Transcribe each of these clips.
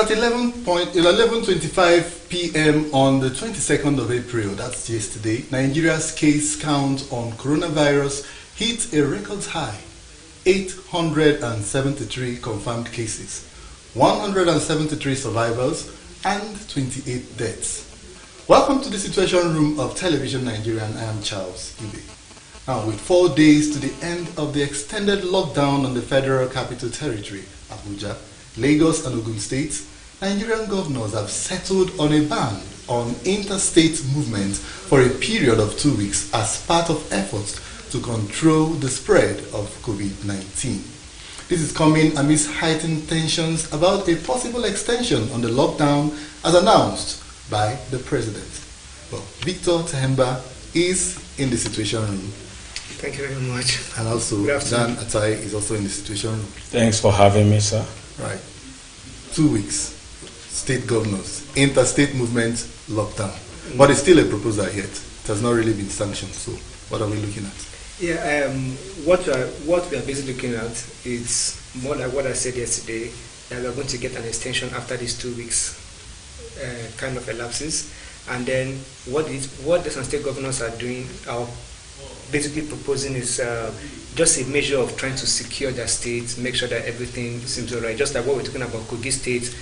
at 11:25 p.m. on the 22nd of April, that's yesterday, Nigeria's case count on coronavirus hit a record high. 873 confirmed cases, 173 survivors, and 28 deaths. Welcome to the Situation Room of Television Nigerian. I am Charles Ibe. Now, with 4 days to the end of the extended lockdown on the Federal Capital Territory, Abuja, Lagos and Ogun states, Nigerian governors have settled on a ban on interstate movement for a period of 2 weeks as part of efforts to control the spread of COVID-19. This is coming amidst heightened tensions about a possible extension on the lockdown as announced by the president. Well, Victor Tehemba is in the Situation Room. Thank you very much. And also, Dan Atai is also in the Situation Room. Thanks for having me, sir. Right. 2 weeks, state governors, interstate movement, lockdown. But it's still a proposal yet. It has not really been sanctioned. So, what are we looking at? Yeah, what we are basically looking at is more like what I said yesterday, that we are going to get an extension after these 2 weeks kind of elapses. And then what the some state governors are doing, are basically proposing is just a measure of trying to secure their states, make sure that everything seems all right. Just like what we're talking about Kogi State,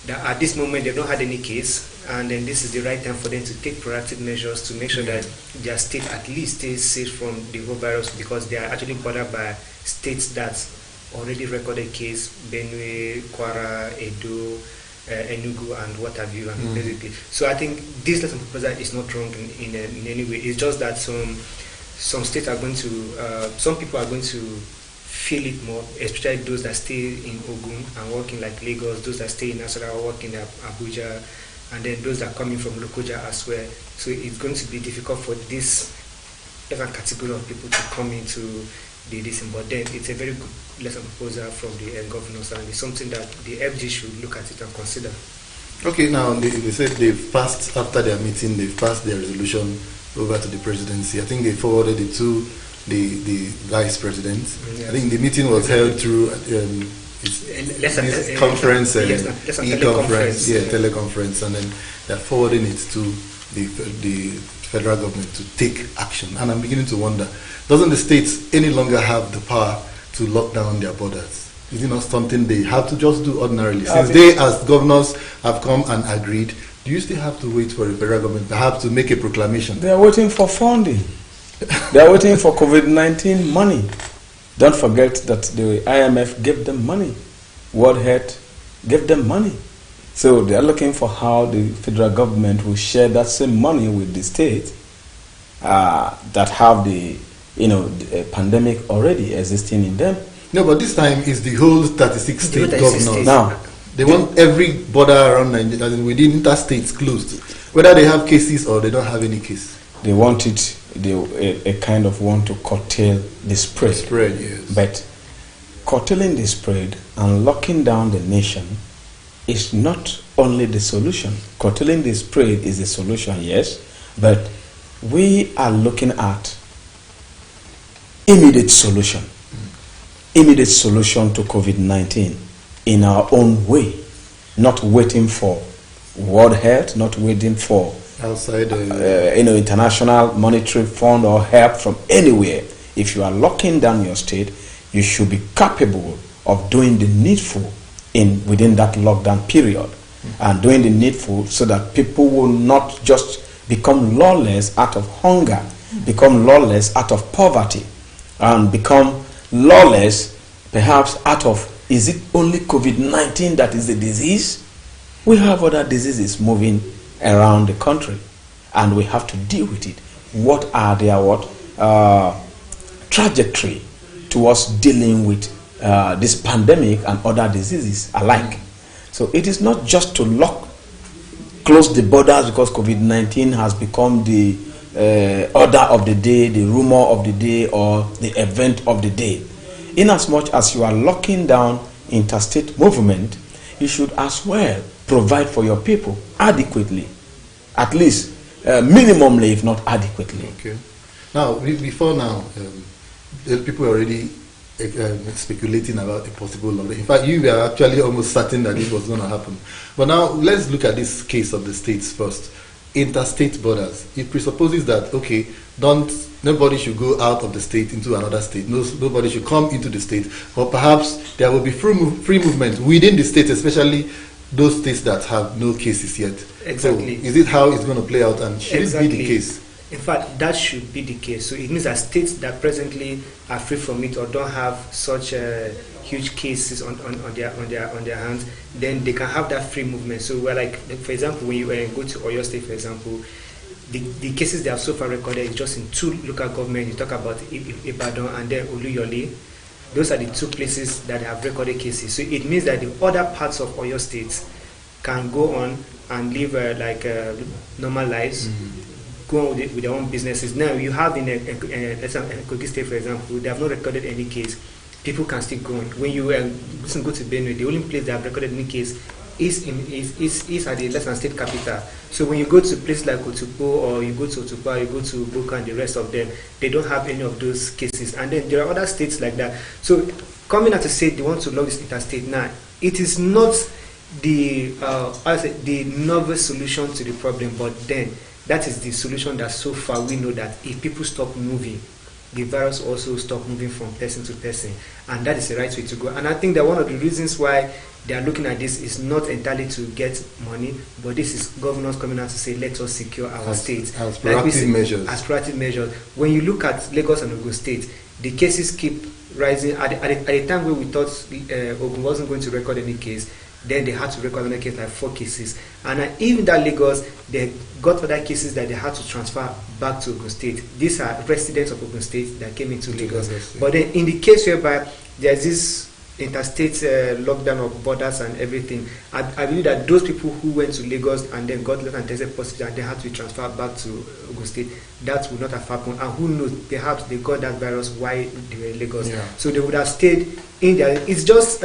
that at this moment they've not had any case, and then this is the right time for them to take proactive measures to make sure that their state at least stays safe from the whole virus, because they are actually bothered by states that already recorded case, Benue, Kwara, Edo, Enugu, and what have you, and basically. So I think this lesson proposal is not wrong in any way. It's just that some states are going to, some people are going to feel it more, especially those that stay in Ogun and work in like Lagos, those that stay in Nasarawa, work in Abuja, and then those that are coming from Lokoja as well. So it's going to be difficult for this every category of people to come into this, but then it's a very good lesson proposal from the governors, and it's something that the FG should look at it and consider. Okay, now they said they've passed, after their meeting, they've passed their resolution over to the presidency. I think they forwarded it to the vice president. Yes. I think the meeting was held through conference, e-conference, teleconference, and then they're forwarding it to the federal government to take action. And I'm beginning to wonder, doesn't the states any longer have the power to lock down their borders? Is it not something they have to just do ordinarily? Since they, as governors, have come and agreed, do you still have to wait for the federal government perhaps to make a proclamation? They are waiting for funding. They are waiting for COVID-19 money. Don't forget that the IMF gave them money. World Health gave them money. So they are looking for how the federal government will share that same money with the states that have the pandemic already existing in them. No, but this time is the whole 36 state governors. Now, they want every border around Nigeria, within interstates, closed, whether they have cases or they don't have any case. They want it. They kind of want to curtail the spread. Yes. But curtailing the spread and locking down the nation is not only the solution. Curtailing the spread is the solution, yes, but we are looking at immediate solution. Immediate solution to COVID-19 in our own way, not waiting for World Health, not waiting for outside International Monetary Fund or help from anywhere. If you are locking down your state, you should be capable of doing the needful within that lockdown period, and doing the needful so that people will not just become lawless out of hunger, become lawless out of poverty, and become lawless perhaps out of, is it only COVID-19 that is the disease? We have other diseases moving around the country, and we have to deal with it. What are their trajectory towards dealing with this pandemic and other diseases alike? So it is not just to close the borders because COVID-19 has become the order of the day, the rumor of the day, or the event of the day. In as much as you are locking down interstate movement, you should as well provide for your people adequately, at least minimally, if not adequately. Okay. Now, before now, people already speculating about a possible lockdown. In fact, you were actually almost certain that it was going to happen. But now let's look at this case of the states first. Interstate borders. It presupposes that okay, nobody should go out of the state into another state. Nobody should come into the state. But perhaps there will be free movement within the state, especially those states that have no cases yet. Exactly. So is it how it's going to play out, and should it be the case? In fact, that should be the case. So it means that states that presently are free from it or don't have such huge cases on their hands, then they can have that free movement. So we're like, for example, when you go to Oyo State, for example, the cases they have so far recorded is just in 2 local governments. You talk about Ibadan and then Oluyole. Those are the 2 places that have recorded cases. So it means that the other parts of Oyo State can go on and live normal lives. Go on with their own businesses. Now you have in Kogi State, for example, they have not recorded any case. People can still go on. When you go to Benue, the only place they have recorded any case is at the Lesser State capital. So when you go to places like Otupo or you go to Otupa, you go to Boka and the rest of them, they don't have any of those cases. And then there are other states like that. So coming out to say they want to lock this interstate now, it is not the novel solution to the problem, but then that is the solution that so far we know that if people stop moving, the virus also stop moving from person to person, and that is the right way to go. And I think that one of the reasons why they are looking at this is not entirely to get money, but this is governors coming out to say, let us secure our states. As proactive measures. As proactive measures. When you look at Lagos and Ogun State, the cases keep rising. At the time when we thought Ogun wasn't going to record any case, then they had to record another case, like 4 cases. And even that Lagos, they got other cases that they had to transfer back to Ogun State. These are residents of Ogun State that came into Lagos. But then in the case whereby there's this interstate lockdown of borders and everything, I believe that those people who went to Lagos and then got and tested positive and they had to be transferred back to Ogun State, that would not have happened. And who knows, perhaps they got that virus while they were in Lagos. Yeah. So they would have stayed in there. It's just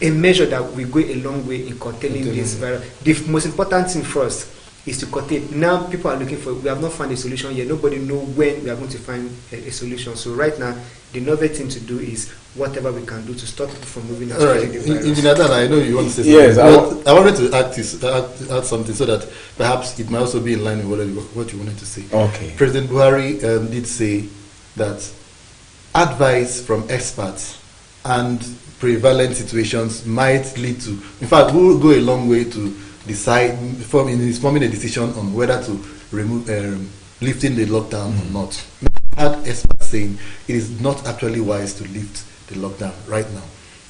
a measure that will go a long way in containing this virus. The most important thing for us is to contain. Now people are looking for, we have not found a solution yet. Nobody knows when we are going to find a solution. So right now, the novel thing to do is whatever we can do to stop people from moving and spreading the virus. Engineer Dan, I know you want to say something. Yes, I wanted to add something so that perhaps it might also be in line with what you wanted to say. Okay. President Buhari did say that advice from experts and prevalent situations might lead to, in fact, will go a long way to decide, forming a decision on whether to remove lifting the lockdown or not. I had experts saying it is not actually wise to lift the lockdown right now.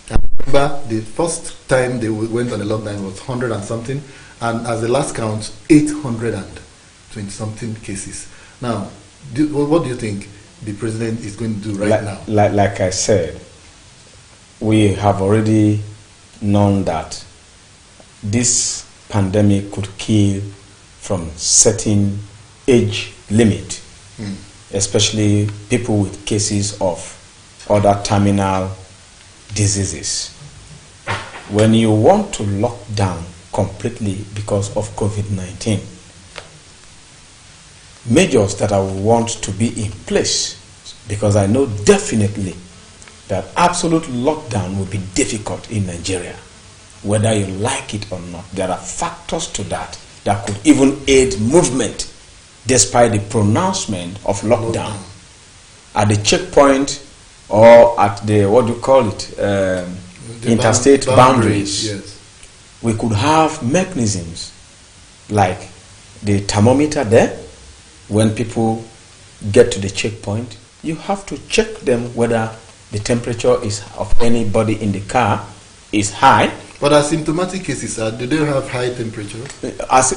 I remember the first time they went on the lockdown was 100 and something, and as the last count, 820 something cases. Now, what do you think the president is going to do right now? Like I said, we have already known that this pandemic could kill from certain age limit, especially people with cases of other terminal diseases. When you want to lock down completely because of COVID-19, measures that I would want to be in place, because I know definitely that absolute lockdown will be difficult in Nigeria, whether you like it or not. There are factors to that could even aid movement despite the pronouncement of lockdown. At the checkpoint or at the, interstate boundaries, yes, we could have mechanisms like the thermometer there. When people get to the checkpoint, you have to check them whether the temperature is of anybody in the car is high. But asymptomatic cases, do they have high temperature?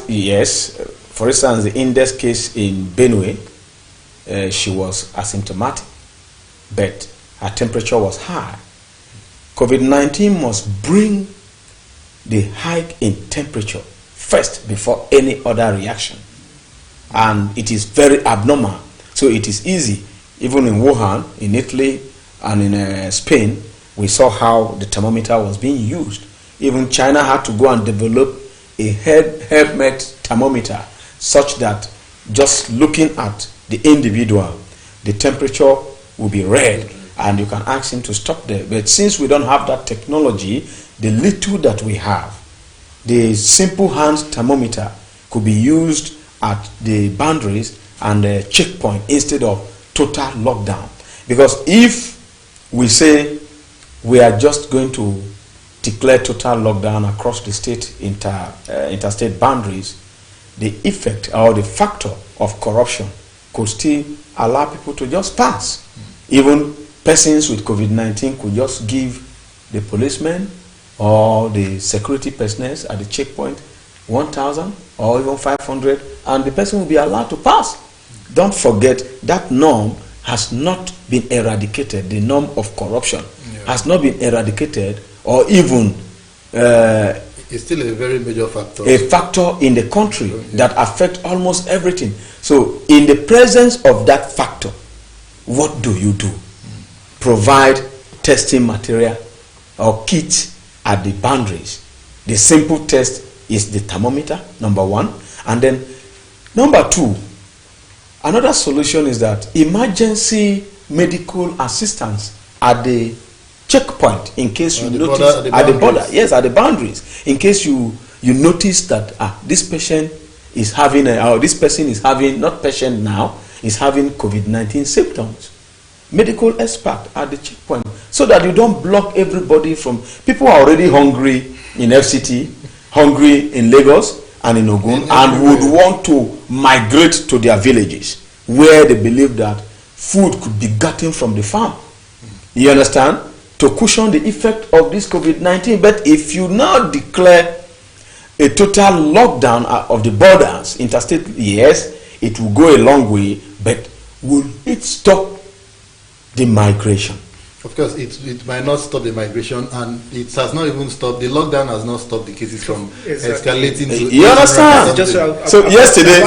Yes. For instance, the index case in Benue, she was asymptomatic, but her temperature was high. COVID-19 must bring the hike in temperature first before any other reaction. And it is very abnormal. So it is easy. Even in Wuhan, in Italy, and in Spain, we saw how the thermometer was being used. Even China had to go and develop a helmet thermometer such that just looking at the individual, the temperature will be read. and you can ask him to stop there. But since we don't have that technology, the little that we have, the simple hand thermometer could be used at the boundaries and the checkpoint instead of total lockdown. Because if we say we are just going to declare total lockdown across the state interstate boundaries, the effect or the factor of corruption could still allow people to just pass. Even persons with COVID-19 could just give the policemen or the security personnel at the checkpoint 1,000 or even 500, and the person will be allowed to pass. Don't forget that norm has not been eradicated. The norm of corruption has not been eradicated, or even it's still a very major factor. A factor in the country that affects almost everything. So in the presence of that factor, what do you do? Provide testing material or kits at the boundaries. The simple test is the thermometer, number one. And then number two, another solution is that emergency medical assistance at the checkpoint, in case you notice at the border, yes, at the boundaries, in case you notice that this patient is having or this person is having, not patient now, is having COVID-19 symptoms. Medical expert at the checkpoint, so that you don't block everybody from, people are already hungry in FCT, hungry in Lagos and in Ogun, and would want to migrate to their villages where they believe that food could be gotten from the farm. You understand? To cushion the effect of this COVID-19. But if you now declare a total lockdown of the borders, interstate, yes, it will go a long way, but will it stop the migration? Of course, it might not stop the migration, and it has not even stopped, the lockdown has not stopped the cases from escalating to... You understand? So yesterday,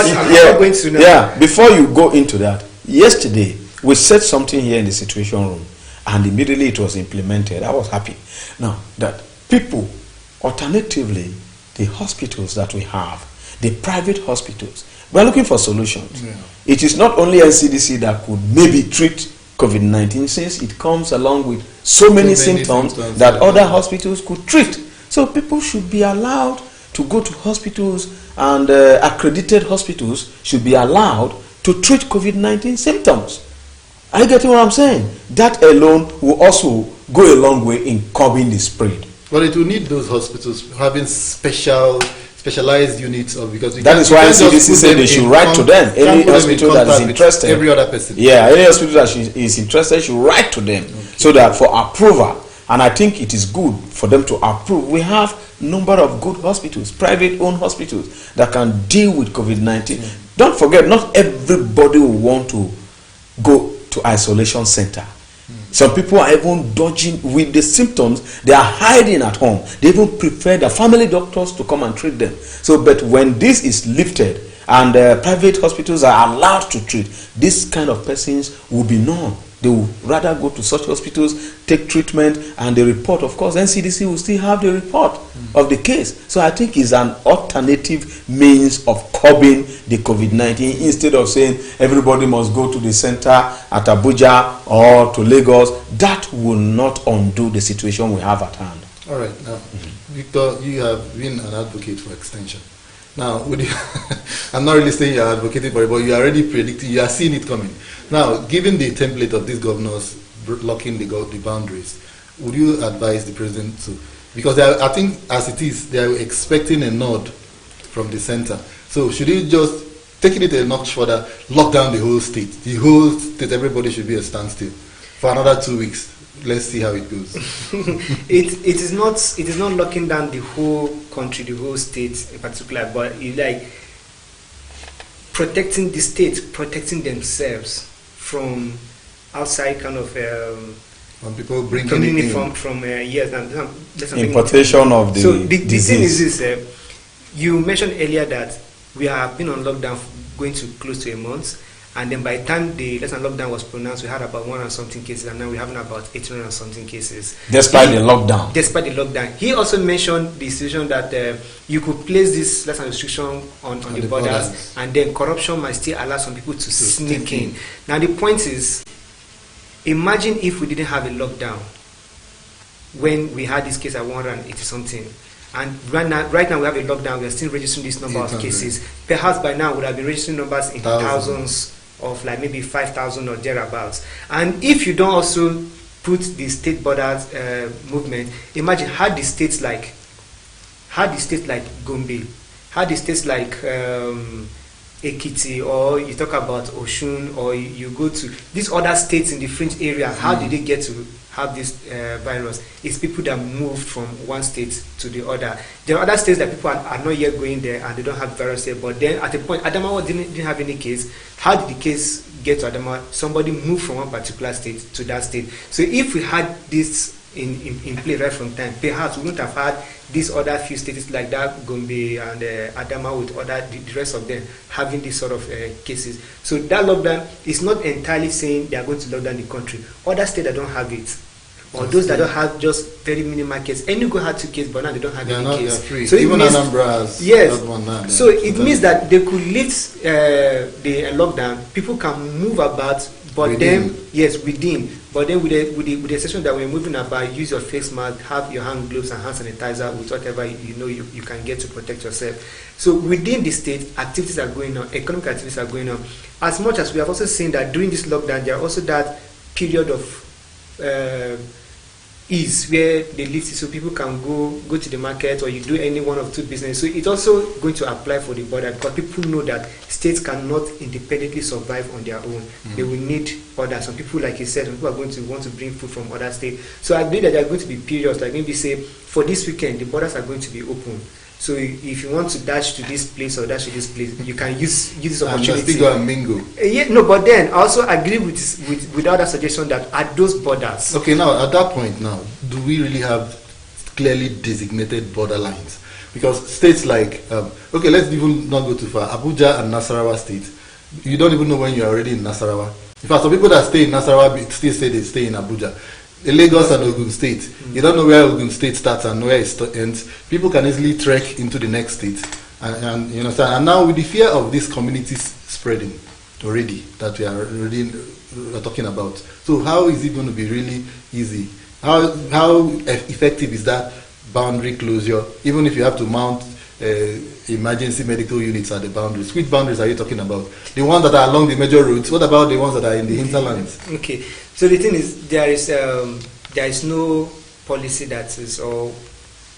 before you go into that, yesterday we said something here in the situation room, and immediately it was implemented. I was happy. Now, that people, alternatively, the hospitals that we have, the private hospitals, we are looking for solutions. Yeah. It is not only NCDC that could maybe treat COVID-19, since it comes along with so many symptoms that other hospitals could treat. So people should be allowed to go to hospitals, and accredited hospitals should be allowed to treat COVID-19 symptoms. Are you getting what I'm saying? That alone will also go a long way in curbing the spread. But it will need those hospitals having specialized units of, because that is why CDC said they should write to them. Any hospital that is interested, every other person. Yeah, any hospital that is interested should write to them, so that for approval. And I think it is good for them to approve. We have a number of good hospitals, private-owned hospitals that can deal with COVID-19. Don't forget, not everybody will want to go to isolation center. Some people are even dodging with the symptoms. They are hiding at home. They even prefer their family doctors to come and treat them. So, but when this is lifted and private hospitals are allowed to treat, this kind of persons will be known. They will rather go to such hospitals, take treatment, and the report, of course, NCDC will still have the report of the case. So I think it's an alternative means of curbing the COVID-19, instead of saying everybody must go to the center at Abuja or to Lagos. That will not undo the situation we have at hand. All right. Now, Victor, you have been an advocate for extension. Now, I'm not really saying you're advocating for it, but you're already predicting, you are seeing it coming. Now, given the template of these governors blocking the boundaries, would you advise the president to, because I think as it is, they are expecting a nod from the center. So should he just, taking it a notch further, lock down the whole state? The whole state, everybody should be a standstill for another 2 weeks. Let's see how it goes. It is not locking down the whole country, the whole state in particular, but it's like protecting the state, protecting themselves from outside kind of when people bring coming anything from yes, importation of the so the disease. thing is this: you mentioned earlier that we have been on lockdown going to close to a month. And then by the time the lockdown was pronounced, we had about 100 and something cases, and now we're having about 800 and something cases. Despite the lockdown. Despite the lockdown. He also mentioned the situation that you could place this restriction on the borders, and then corruption might still allow some people to sneak in. Now the point is, Imagine if we didn't have a lockdown when we had this case at 180 something. And right now we have a lockdown, we are still registering this number of cases. Perhaps by now we would have been registering numbers in thousands of like maybe 5,000 or thereabouts. And if you don't also put the state borders movement, imagine how the states like Gombe, how the states like Ekiti, or you talk about Oshun, or you go to these other states in the fringe area, how did they get to have this virus? It's people that moved from one state to the other. There are other states that people are not yet going there and they don't have virus there, but then at a point, Adamawa didn't have any case. How did the case get to Adamawa? Somebody moved from one particular state to that state. So if we had this in play right from time, perhaps we wouldn't have had these other few states like that, Gombe and Adamawa, with the rest of them having this sort of cases. So that lockdown is not entirely saying they are going to lock down the country. Other states that don't have it, or those that don't have just very minimal cases. Enugu had 2 cases, but now they don't have any case. So even Anambra has one now. So it means that they could lift the lockdown. People can move about, but within. But then with the exception that we're moving about, use your face mask, have your hand gloves and hand sanitizer with whatever you can get to protect yourself. So within the state, activities are going on, economic activities are going on. As much as we have also seen that during this lockdown, there are also that period of ease where they lift it so people can go to the market, or you do any one of 2 business. So it's also going to apply for the border, because people know that states cannot independently survive on their own. They will need others. Some people, like you said, people are going to want to bring food from other states. So I believe that there are going to be periods, like maybe say for this weekend, the borders are going to be open. So if you want to dash to this place or dash to this place, you can use this opportunity. And still go and mingle. But then I also agree with other suggestion that at those borders. Okay, now at that point now, do we really have clearly designated border lines? Because states like, okay, let's even not go too far. Abuja and Nasarawa state, you don't even know when you're already in Nasarawa. In fact, some people that stay in Nasarawa still say they stay in Abuja. Lagos and Ogun State, you don't know where Ogun State starts and where it ends. People can easily trek into the next state, and you understand. And now with the fear of these communities spreading already, that we are talking about, so how is it going to be really easy? How effective is that boundary closure? Even if you have to mount emergency medical units at the boundaries, which boundaries are you talking about? The ones that are along the major roads? What about the ones that are in the hinterlands? Okay. So the thing is, there is no policy that is, or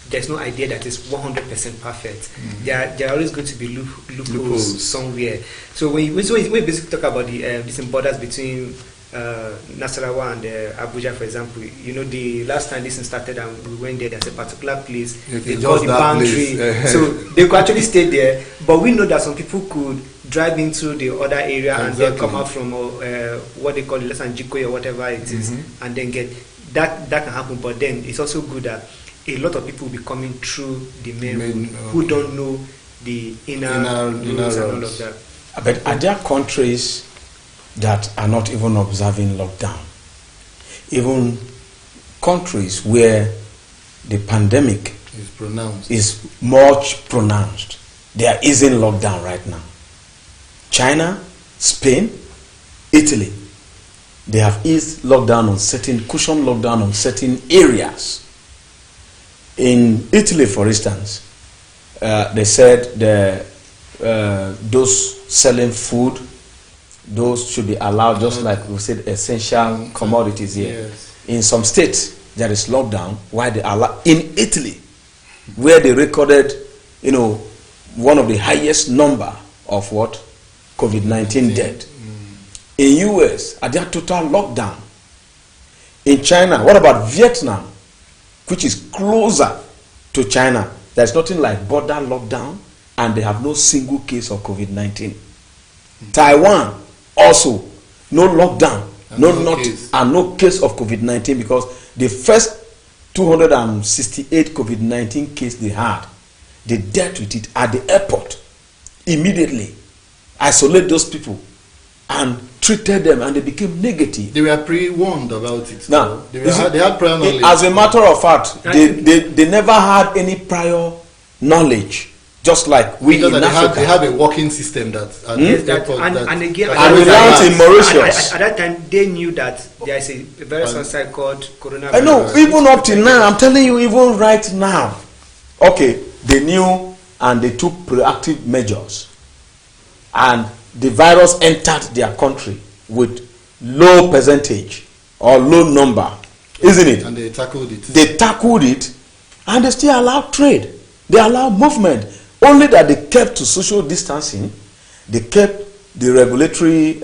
there's no idea that is 100% perfect. There are always going to be loopholes somewhere. So when we basically talk about the borders between Nasarawa and Abuja, for example, the last time this started and we went there, there's a particular place they call the boundary. So they could actually stay there, but we know that some people could drive into the other area and then come out from what they call Lesanjiko or whatever it is, and then get that can happen. But then it's also good that a lot of people will be coming through the main road who don't know the inner roads and all of that. But are there countries that are not even observing lockdown? Even countries where the pandemic is much pronounced, they are easing lockdown right now. China, Spain, Italy, they have eased lockdown on cushion lockdown on certain areas. In Italy, for instance, they said those selling food, those should be allowed, just like we said, essential commodities here. Yes. In some states, there is lockdown. Why they allow? In Italy, where they recorded, one of the highest number of COVID-19 death. In US, are there total lockdown? In China, what about Vietnam, which is closer to China? There's nothing like border lockdown, and they have no single case of COVID-19. Taiwan, also, no lockdown, no case of COVID-19, because the first 268 COVID-19 case they had, they dealt with it at the airport immediately, isolate those people and treated them, and they became negative. They were pre-warned about it. Now, they had prior knowledge. As a matter of fact, they never had any prior knowledge just like we in Africa. They have a working system that, and we learned in Mauritius. At that time, they knew that there is a virus outside called coronavirus. I know, even up to now, I'm telling you, even right now, okay, they knew and they took proactive measures, and the virus entered their country with low percentage or low number, isn't it? And they tackled it. They tackled it, and they still allowed trade. They allowed movement. Only that they kept to social distancing. They kept the regulatory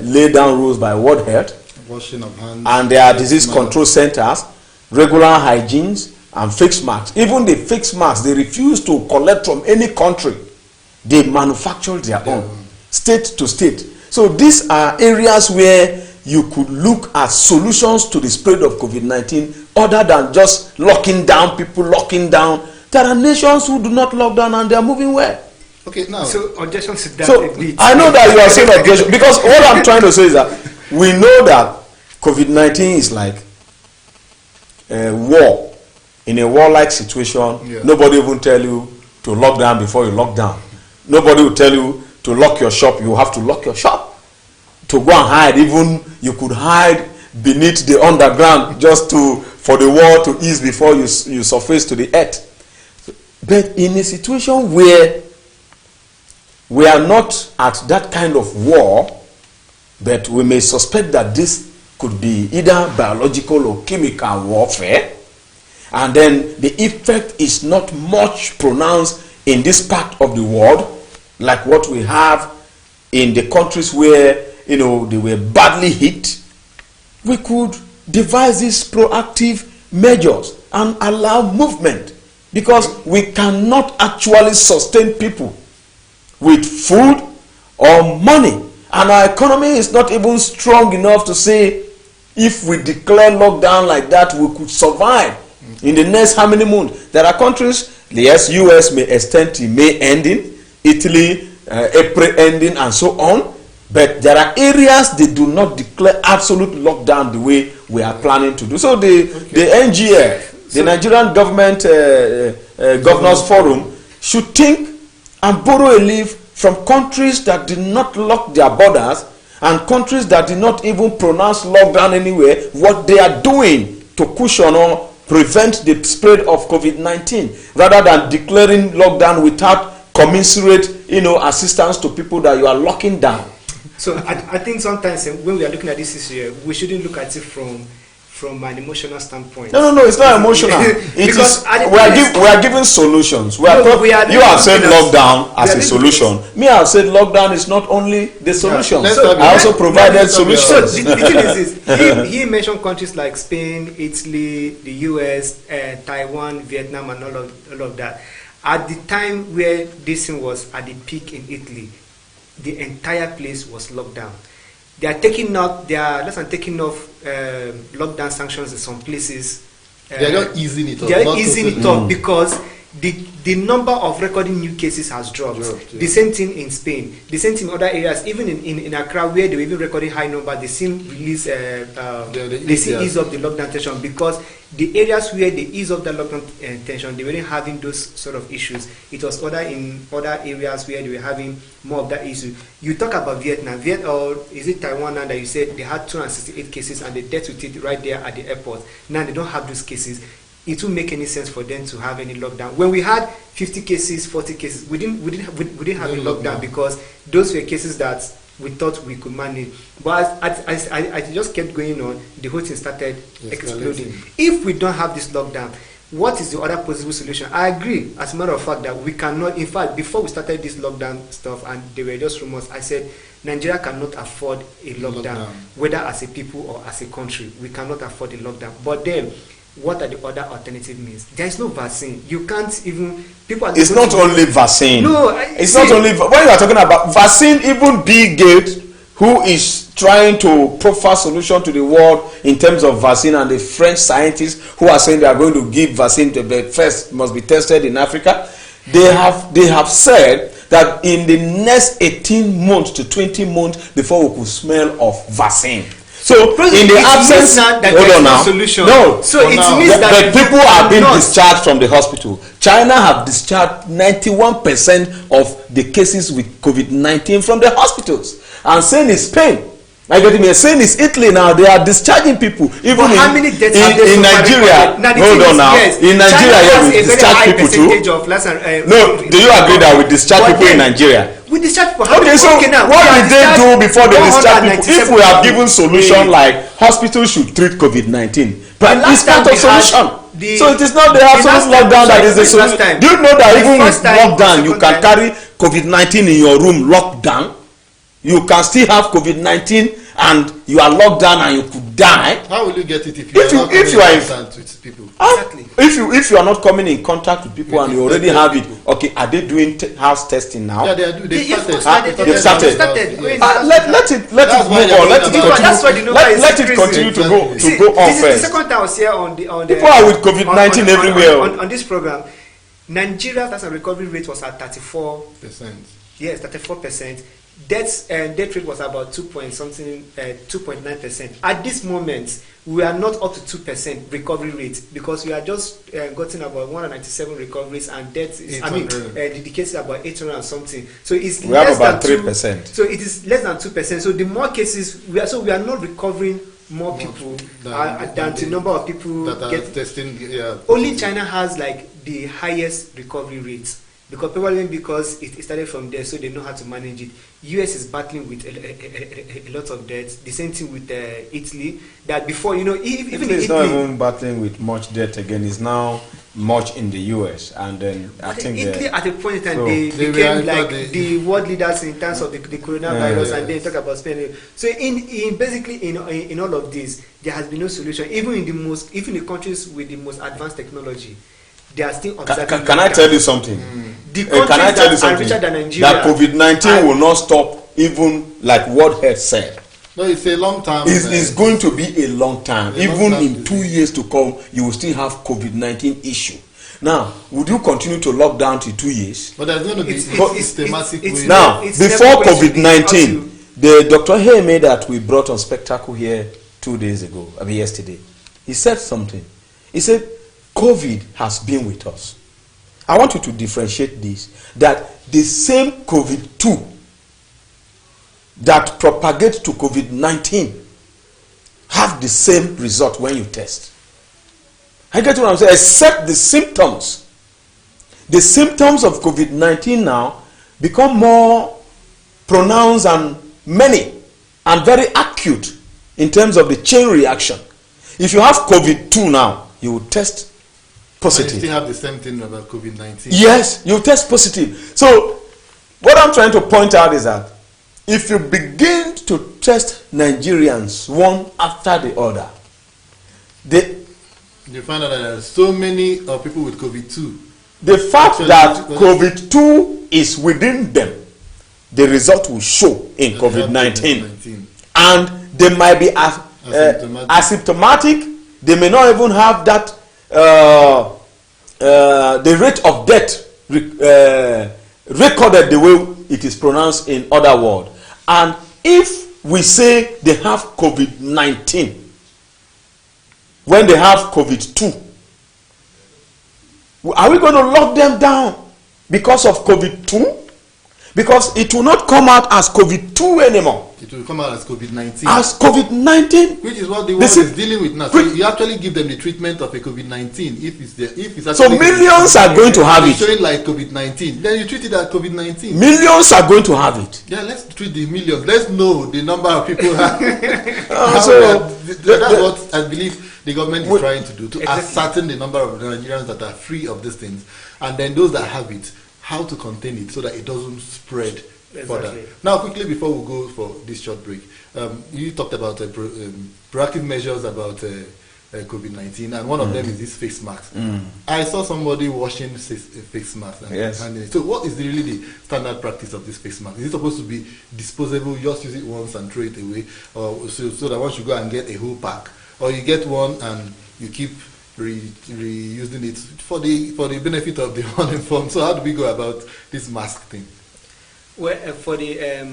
laid down rules by World Health, washing of hands, and their disease control centers, regular hygienes, and face masks. Even the face masks, they refuse to collect from any country. They manufacture their own, state to state. So these are areas where you could look at solutions to the spread of COVID-19 other than just locking down people, locking down. There are nations who do not lock down and they are moving well. Okay, now. So objections to that. So I know that you are saying objection, because what I'm trying to say is that we know that COVID-19 is like a war. In a warlike situation, nobody will tell you to lock down before you lock down. Nobody will tell you to lock your shop. You have to lock your shop. To go and hide, even you could hide beneath the underground just for the war to ease before you surface to the earth. But in a situation where we are not at that kind of war, but we may suspect that this could be either biological or chemical warfare, and then the effect is not much pronounced in this part of the world, like what we have in the countries where they were badly hit, we could devise these proactive measures and allow movement, because we cannot actually sustain people with food or money, and our economy is not even strong enough to say if we declare lockdown like that we could survive in the next how many months. There are countries, yes, US may extend to May ending, Italy April ending, and so on. But there are areas they do not declare absolute lockdown the way we are planning to do. So the NGF, the Nigerian Government Governors Forum, should think and borrow a leaf from countries that did not lock their borders and countries that did not even pronounce lockdown anywhere, what they are doing to cushion or prevent the spread of COVID-19, rather than declaring lockdown without commensurate assistance to people that you are locking down. So I think sometimes when we are looking at this issue, we shouldn't look at it from an emotional standpoint. No, it's not emotional. We are giving solutions. You have said lockdown as a solution. Me, I have said lockdown is not only the solution. I also provided solutions. So the thing is this, he mentioned countries like Spain, Italy, the US, Taiwan, Vietnam, and all of that. At the time where this thing was at the peak in Italy, the entire place was locked down. They are taking off lockdown sanctions in some places. They are not easing it up. They are easing it up because the number of recording new cases has dropped. The same thing in Spain. The same thing in other areas. Even in Accra, where they were even recording high number, they seem ease up the lockdown tension, because the areas where they ease up the lockdown tension, they weren't having those sort of issues. It was in other areas where they were having more of that issue. You talk about Vietnam, or is it Taiwan now that you said they had 268 cases and they dealt with it right there at the airport. Now they don't have those cases. It won't make any sense for them to have any lockdown. When we had 50 cases, 40 cases, we didn't have a lockdown because those were cases that we thought we could manage. But as I just kept going on, the whole thing started exploding. If we don't have this lockdown, what is the other possible solution? I agree, as a matter of fact, that we cannot. In fact, before we started this lockdown stuff, and there were just rumors, I said Nigeria cannot afford a lockdown, whether as a people or as a country. We cannot afford a lockdown. But then, what are the other alternative means? There is no vaccine. You can't even. It's not only vaccine. No, it's not only. When you are talking about vaccine, even Bill Gates, who is trying to proffer solution to the world in terms of vaccine, and the French scientists who are saying they are going to give vaccine to the first must be tested in Africa, they have said that in the next 18 months to 20 months before we could smell of vaccine. So in the absence, hold on now. Solution. No. So it means that the people are being discharged from the hospital. China have discharged 91% of the cases with COVID-19 from the hospitals. And same is Spain. I get me. Saying it's Italy now. They are discharging people. Even how many deaths in Nigeria. Hold on now. Yes, in Nigeria, we discharge people too. No, do you agree that we discharge people in Nigeria? We discharge people. Okay, so what did they do before they discharge people? If we have given solution like hospitals should treat COVID-19, but it's not a solution. So it is not the absolute lockdown that is the solution. Do you know that even with lockdown, you can carry COVID-19 in your room locked down? You can still have COVID-19 and you are locked down and you could die. How will you get it if you are not in contact with people? Exactly. If you are not coming in contact with people and you already have it, okay, are they doing house testing now? Yeah, they are doing. They started. Let it continue to go on first. This is the second time I was here on the people are with COVID-19 everywhere. On this program. Nigeria's recovery rate was at 34%. Yes, 34%. Death rate was about 2.9%. At this moment, we are not up to 2% recovery rate because we are just gotten about 197 recoveries and deaths. The case is about 800 and something. So it's we have about 3%. So it is less than 2%. So the more cases we are not recovering more people than the number of people that are testing. Yeah. Only China has like the highest recovery rate. Because it started from there, so they know how to manage it. US is battling with a lot of deaths. The same thing with Italy. That before, even Italy is not even battling with much debt again. It's now much in the US, and then I think Italy at a point in time they became like the world leaders in terms of the coronavirus, and then talk about Spain. So in all of this, there has been no solution. Even in the countries with the most advanced technology, they are still observing. Can I tell you something? The countries that are richer than Nigeria, that COVID-19 will not stop, even like World Health said. No, it's a long time. It's going to be a long time. Even in 2 years to come, you will still have COVID-19 issue. Now, would you continue to lock down till 2 years? But there's going to be systematic way. Now, before COVID-19, the Dr. Heme that we brought on Spectacle here 2 days ago, yesterday, he said something. He said, COVID has been with us. I want you to differentiate this, that the same COVID-2 that propagates to COVID-19 have the same result when you test. I get what I'm saying, except the symptoms. The symptoms of COVID-19 now become more pronounced and many and very acute in terms of the chain reaction. If you have COVID-2 now, you will test positive. And you still have the same thing about COVID-19. Yes, you test positive. So, what I'm trying to point out is that if you begin to test Nigerians one after the other, you find out that there are so many people with COVID-2. The fact that COVID-2 is within them, the result will show in COVID-19. And they might be asymptomatic. They may not even have that the rate of death recorded the way it is pronounced in other words. And if we say they have COVID-19 when they have COVID-2, are we going to lock them down because of COVID-2? Because it will not come out as COVID-2 anymore. It will come out as COVID-19. As COVID-19, which is what the world is dealing with now. So you actually give them the treatment of a COVID-19 if it's there. So millions are going to have it. Showing like COVID-19, then you treat it as COVID-19. Millions are going to have it. Yeah, let's treat the millions. Let's know the number of people. That's what I believe the government is trying to do, to ascertain the number of Nigerians that are free of these things, and then those that have it, how to contain it so that it doesn't spread further. Now, quickly before we go for this short break, you talked about proactive measures about COVID-19, and one of them is this face mask. I saw somebody washing face masks and handing it. So, what is really the standard practice of this face mask? Is it supposed to be disposable? You just use it once and throw it away, or so that once you go and get a whole pack, or you get one and you keep reusing it for the benefit of the uninformed? So how do we go about this mask thing? Well, for the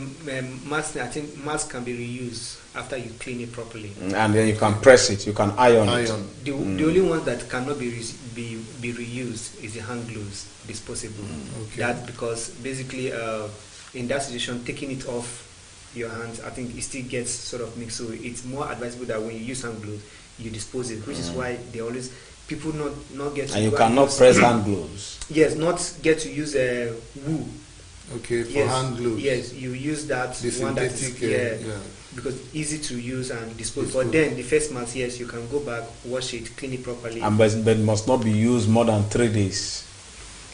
mask, I think mask can be reused after you clean it properly. And then you can press it, you can iron it. The only one that cannot be reused is the hand gloves, disposable. Okay. That because basically in that situation, taking it off your hands, I think it still gets sort of mixed. So it's more advisable that when you use hand gloves, you dispose it, which is why they always people not get to. And you cannot press hand gloves. Yes, not get to use wool. Okay, for Yes, hand gloves. yes, you use that The one that synthetic, is yeah. because easy to use and dispose. But then the face mask, yes, you can go back, wash it, clean it properly. And but it must not be used more than 3 days.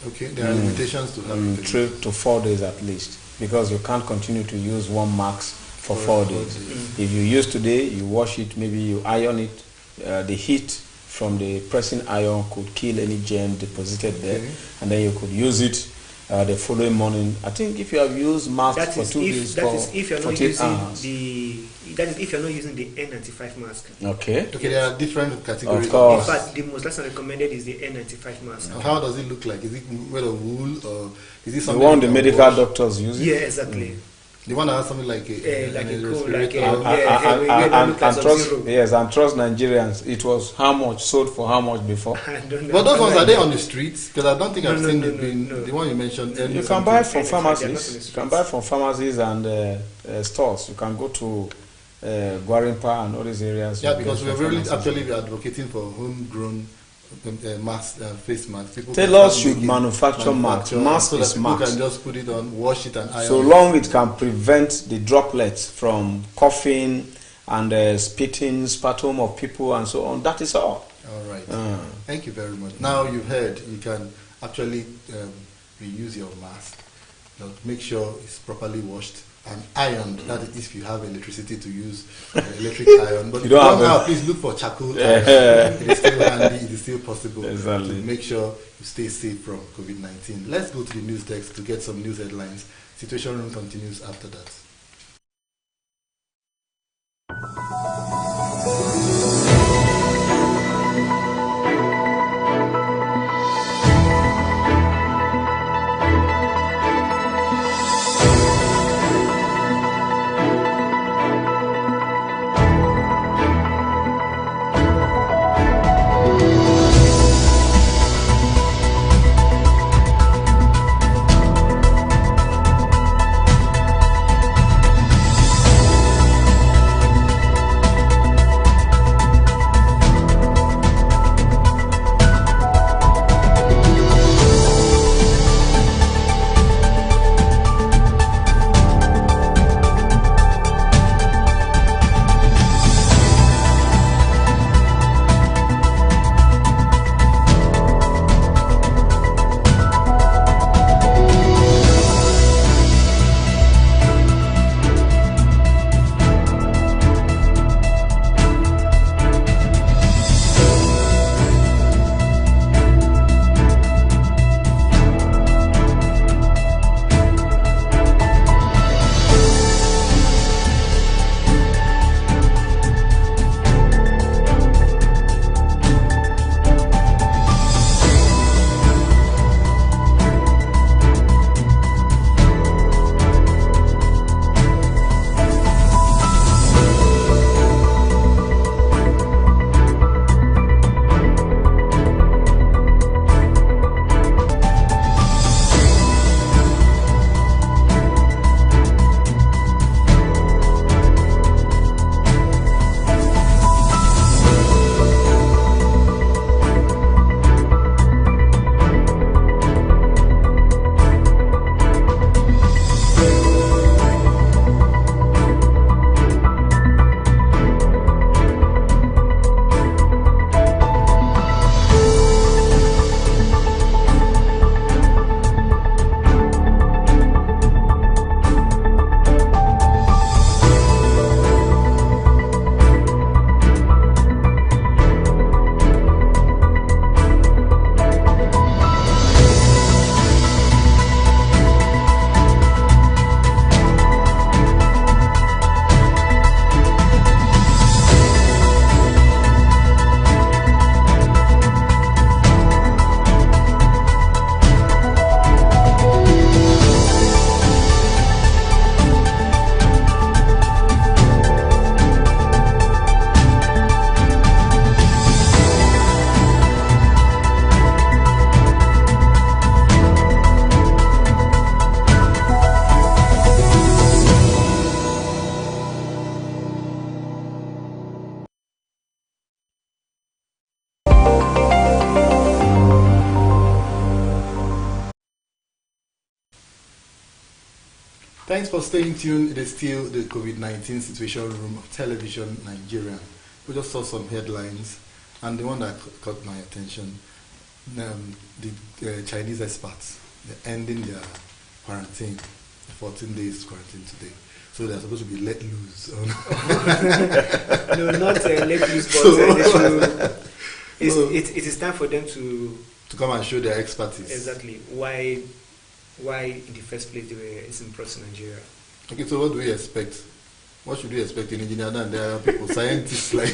Okay, there are limitations to have it. 3 to 4 days at least, because you can't continue to use one mask for 4 days. If you use today, you wash it, maybe you iron it. The heat from the pressing iron could kill any germ deposited there, and then you could use it the following morning. I think if you have used mask for 2 days, that is if you're not 48 using hours. that is if you're not using the N95 mask. Okay. Okay, there are different categories. Of course. In fact, the most less recommended is the N95 mask. And how does it look like? Is it made of wool or is it The something one the you can medical wash? doctors use it. Yeah, exactly. The one that has something like a Like a cool, respirator. like a And trust, yes, and trust Nigerians. It was how much sold for how much before. I don't know. But those ones, are they on the streets? Because I don't think I've No, seen no, it being no. the one you mentioned. You can buy from They're not on the pharmacies. You can buy from pharmacies and stores. You can go to Gwarimpa and all these areas. Yeah, You because get we're from really pharmacies. actually advocating for homegrown mask, face masks. People Tailors can should manufacture masks. manufacture Mask so that is people mask. can just put it on, wash it and iron So it. long it can prevent the droplets from coughing and spitting, sputum of people and so on. That is all. All right. Thank you very much. Now you've heard you can actually reuse your mask. Make sure it's properly washed and ironed. That is if you have electricity to use electric iron. But You don't have now, please look for charcoal iron. It is still handy. It is still possible Exactly. to make sure you stay safe from COVID-19. Let's go to the news desk to get some news headlines. Situation Room continues after that. Thanks for staying tuned. It is still the COVID-19 situation room of Television Nigerian. We just saw some headlines, and the one that caught my attention, the Chinese experts, they're ending their quarantine, 14 days quarantine today. So they're supposed to be let loose. No, not let loose, but it is time for them to come and show their expertise. Exactly. Why in the first place they were brought to Nigeria. Okay, so what do we expect? What should we expect in engineering? There are people, scientists like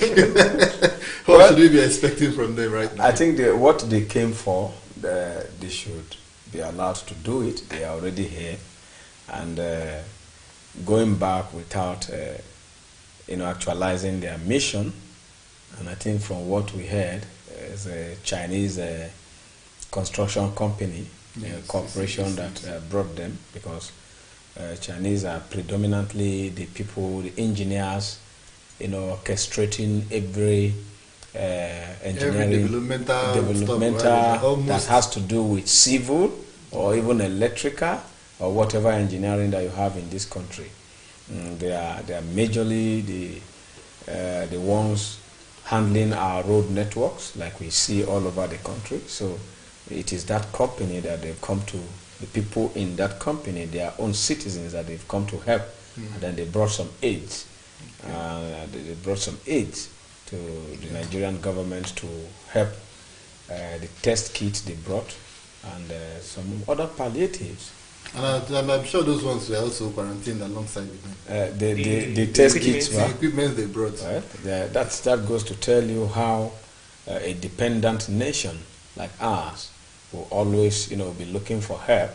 what should we be expecting from them right now? I think what they came for, they should be allowed to do it. They are already here, and going back without actualizing their mission. And I think from what we heard, is a Chinese construction company, corporation that brought them, because Chinese are predominantly the people, the engineers, orchestrating every engineering, developmental that has to do with civil or even electrical or whatever engineering that you have in this country. They are majorly the ones handling our road networks, like we see all over the country. So it is that company that they've come to, the people in that company, their own citizens that they've come to help. And then they brought some aids. They brought some aids to the Nigerian government to help the test kits they brought and some other palliatives. And I'm sure those ones were also quarantined alongside with them. The test kits, the equipment they brought. Right? That goes to tell you how a dependent nation like ours will always, be looking for help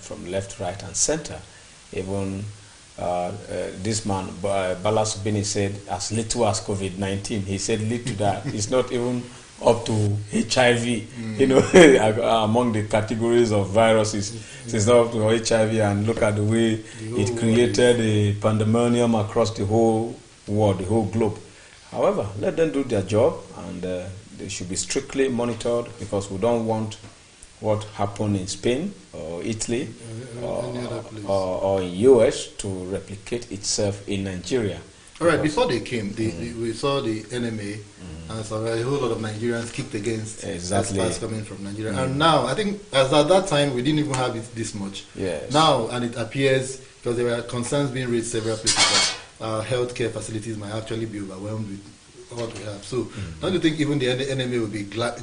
from left, right, and center. Even this man, Bala Subini, said as little as COVID-19. He said little that. It's not even up to HIV, among the categories of viruses. It's not up to HIV, and look at the way it created a pandemonium across the whole world, the whole globe. However, let them do their job, and they should be strictly monitored, because we don't want what happened in Spain or Italy or in US to replicate itself in Nigeria. All right, before they came, we saw the NMA, and so a whole lot of Nigerians kicked against experts coming from Nigeria. And now, I think, as at that time, we didn't even have it this much. Yes. Now, and it appears, because there were concerns being raised several places, that our healthcare facilities might actually be overwhelmed with what we have. So, don't you think even the NMA will be glad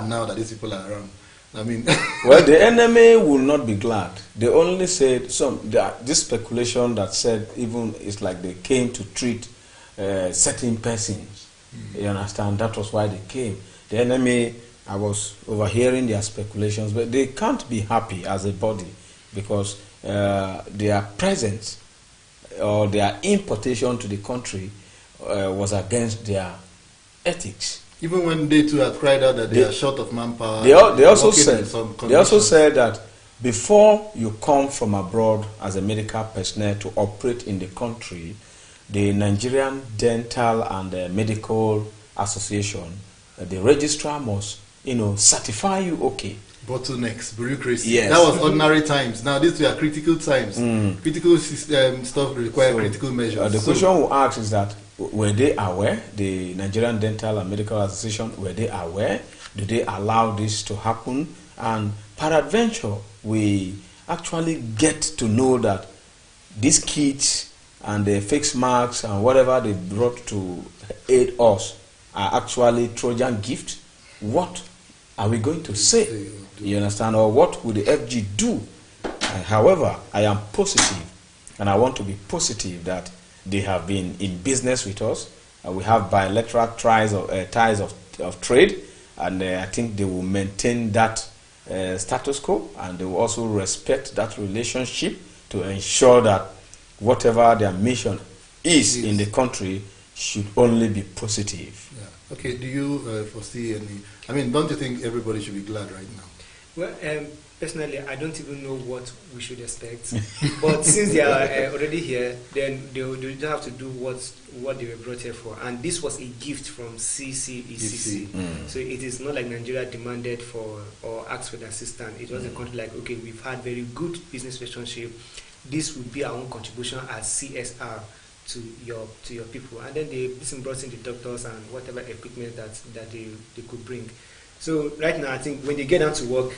now that these people are around? I mean, well, the enemy will not be glad. They only said this speculation that said even it's like they came to treat certain persons. You understand? That was why they came. The enemy, I was overhearing their speculations, but they can't be happy as a body, because their presence or their importation to the country was against their ethics. Even when they too had cried out that they are short of manpower. They also said that before you come from abroad as a medical personnel to operate in the country, the Nigerian Dental and Medical Association, the registrar must, certify you okay. Bottlenecks, bureaucracy. Yes. That was ordinary times. Now these were critical times. Critical stuff require critical measures. The question we ask is that, were they aware, the Nigerian Dental and Medical Association, were they aware? Do they allow this to happen? And peradventure, we actually get to know that these kits and the face masks and whatever they brought to aid us are actually Trojan gifts. What are we going to say? You understand? Or what will the FG do? However, I am positive, and I want to be positive that they have been in business with us. We have bilateral ties of trade, and I think they will maintain that status quo, and they will also respect that relationship to ensure that whatever their mission is in the country should only be positive. Yeah. Okay, do you foresee any... I mean, don't you think everybody should be glad right now? Well, personally, I don't even know what we should expect. But since they are already here, then they have to do what they were brought here for. And this was a gift from CCECC. So it is not like Nigeria demanded for or asked for the assistance. It was a country like, okay, we've had very good business relationship. this will be our own contribution as CSR to your people. And then this brought in the doctors and whatever equipment that they could bring. So right now, I think when they get down to work,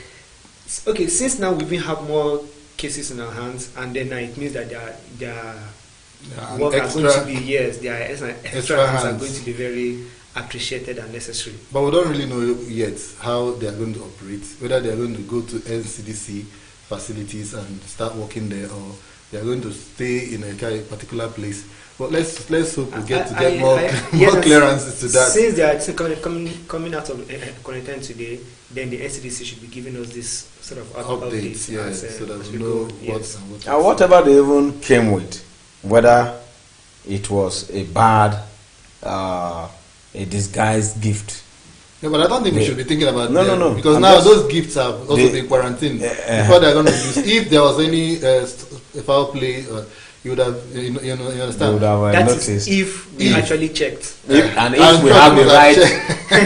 okay, since now we even have more cases in our hands, and then it means that their work are going to be, their extra hands are going to be very appreciated and necessary. But we don't really know yet how they are going to operate, whether they are going to go to NCDC facilities and start working there, or they are going to stay in a particular place. But let's hope we get more clearances to that. Since they are coming out of quarantine today, then the NCDC should be giving us this sort of updates. So that we know what's and what. And whatever they even came with, whether it was a bad, a disguised gift. Yeah, but I don't think we should be thinking about no. Because now those gifts have also been quarantined before they're going to use. If there was any foul play, you would have, you understand? Would have that noticed. Is if we actually checked. If we have the right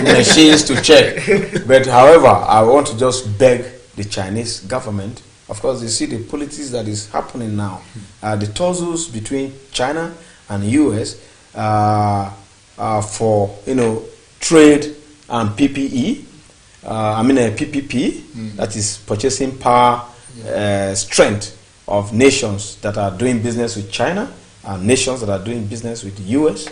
machines to check. But however, I want to just beg the Chinese government. Of course, you see the politics that is happening now. The tussles between China and US for trade and PPE. PPP. That is purchasing power strength of nations that are doing business with China and nations that are doing business with the US,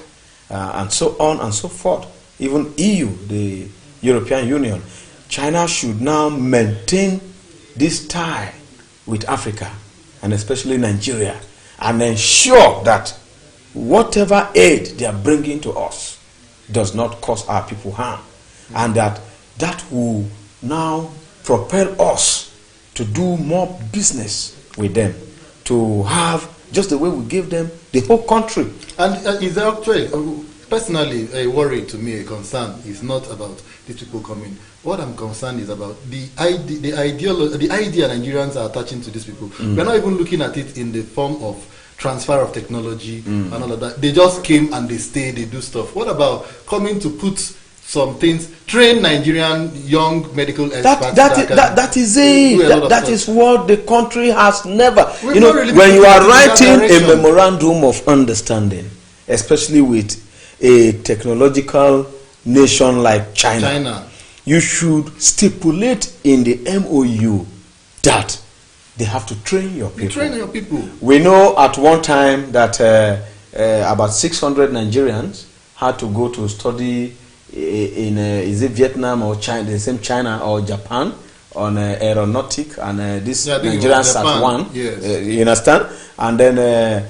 and so on and so forth. Even EU, the European Union. China should now maintain this tie with Africa, and especially Nigeria, and ensure that whatever aid they are bringing to us does not cause our people harm, and that will now propel us to do more business with them, to have just the way we give them the whole country. And is there actually, personally, a worry to me, a concern is not about these people coming. What I'm concerned is about the idea Nigerians are attaching to these people. We're not even looking at it in the form of transfer of technology and all of that. They just came and they stay, they do stuff. What about coming to put some things, train Nigerian young medical experts? That is it. That is what the country has never. Really when you are writing a memorandum of understanding, especially with a technological nation like China, you should stipulate in the MOU that they have to train your people. We know at one time that about 600 Nigerians had to go to study in is it Vietnam or China, the same China or Japan, on aeronautic, and this Nigerians at one. Yes. You understand? And then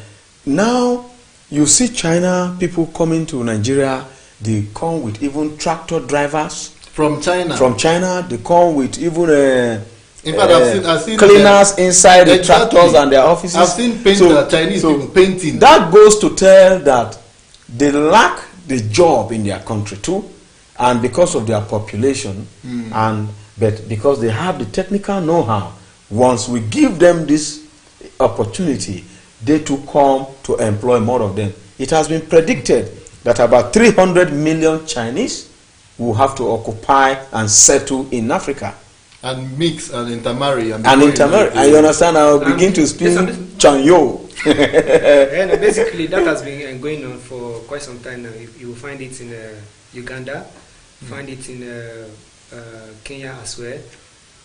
now you see China people coming to Nigeria. They come with even tractor drivers from China. They come with even in fact, I've seen cleaners inside the tractors and their offices. I've seen Chinese people painting. That goes to tell that they lack the job in their country too, and because of their population, but because they have the technical know-how, once we give them this opportunity, they too come to employ more of them. It has been predicted that about 300 million Chinese will have to occupy and settle in Africa. And mix and intermarry. And you understand? I'll begin to speak Chanyo. And basically, that has been going on for quite some time now. You will find it in Uganda, find it in Kenya as well.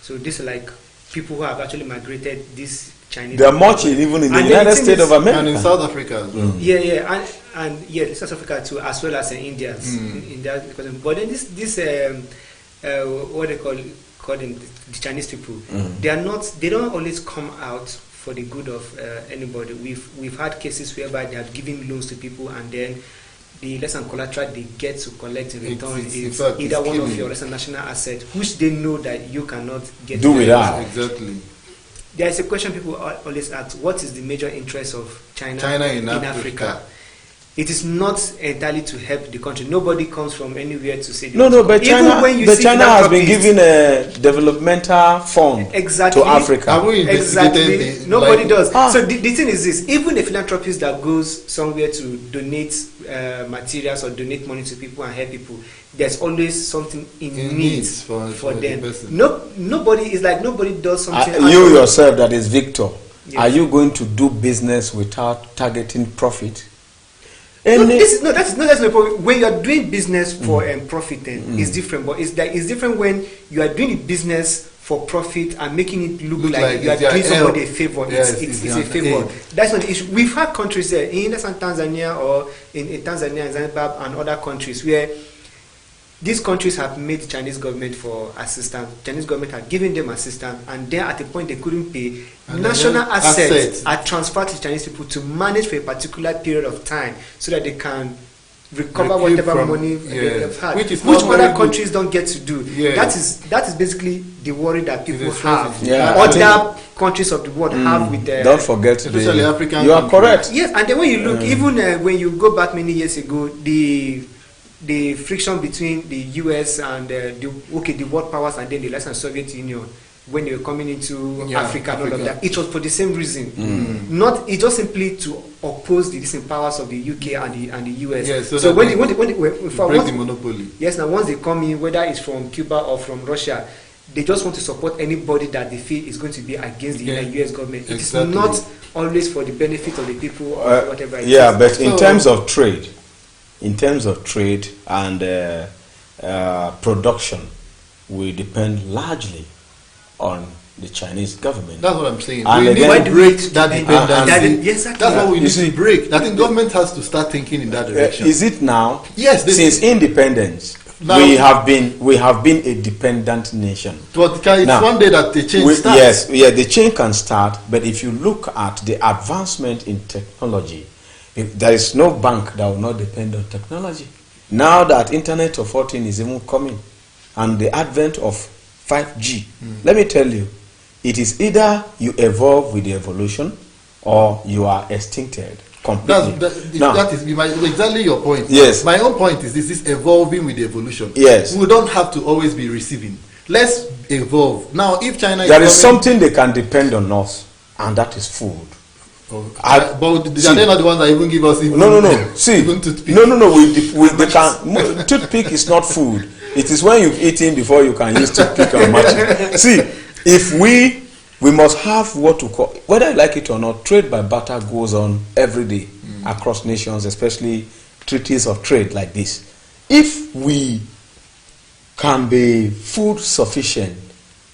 So these are like people who have actually migrated this Chinese. They are much even in the United States of America. And in South Africa as well. And South Africa too, as well as in India. In that, but then this what they call them, the Chinese people, they don't always come out for the good of anybody. We've had cases whereby they have given loans to people, and then the less than collateral they get to collect in return is either one of your less national assets, which they know that you cannot get do without. Exactly. There is a question people always ask: what is the major interest of China in Africa? It is not entirely to help the country. Nobody comes from anywhere to say. But China has been giving a developmental fund to Africa. Exactly. Nobody does. So the thing is this: even a philanthropist that goes somewhere to donate materials or donate money to people and help people, there's always something in needs for them. Nobody does something. You yourself, that is Victor. Yes. Are you going to do business without targeting profit? No, that's not the problem. When you are doing business for profiting, it's different. But it's different when you are doing business for profit and making it look like you are doing somebody a favor. Yes, it's a favor. That's not the issue. We've had countries there, in Tanzania or in Tanzania and Zanzibar and other countries where these countries have made the Chinese government for assistance. Chinese government have given them assistance, and then at a point they couldn't pay. And national assets are transferred to Chinese people to manage for a particular period of time so that they can recover whatever money they have had, which other countries don't get to do. That is basically the worry that people have. Other countries of the world have with their. Don't forget, especially African. You are correct. Yes, and then when you look, even when you go back many years ago, the friction between the US and the world powers and then the less and Soviet Union when they were coming into Africa and all of that, it was for the same reason. Not it just simply to oppose the distant powers of the UK and the US. Yes, so when they break the monopoly. Yes, now once they come in, whether it's from Cuba or from Russia, they just want to support anybody that they feel is going to be against the US government. It is not always for the benefit of the people or whatever it is. But in terms of trade, and production, we depend largely on the Chinese government. That's what I'm saying. And we again, need to break that dependency. Exactly. That's what we need to break. I think government has to start thinking in that direction. Is it now? Yes. Since independence, now, we have been a dependent nation. But it's now, one day that the change starts. Yes, the change can start. But if you look at the advancement in technology, there is no bank that will not depend on technology. Now that Internet of Things is even coming, and the advent of 5G, let me tell you, it is either you evolve with the evolution or you are extincted completely. That is exactly your point. Yes. My own point is this evolving with the evolution. Yes. We don't have to always be receiving. Let's evolve. Now, if China there is something they can depend on us, and that is food. But they're not the ones that even give us even toothpick. Toothpick is not food. It is when you've eaten before you can use toothpick or match. See, if we must have what to call, whether you like it or not, trade by barter goes on every day across nations, especially treaties of trade like this. If we can be food sufficient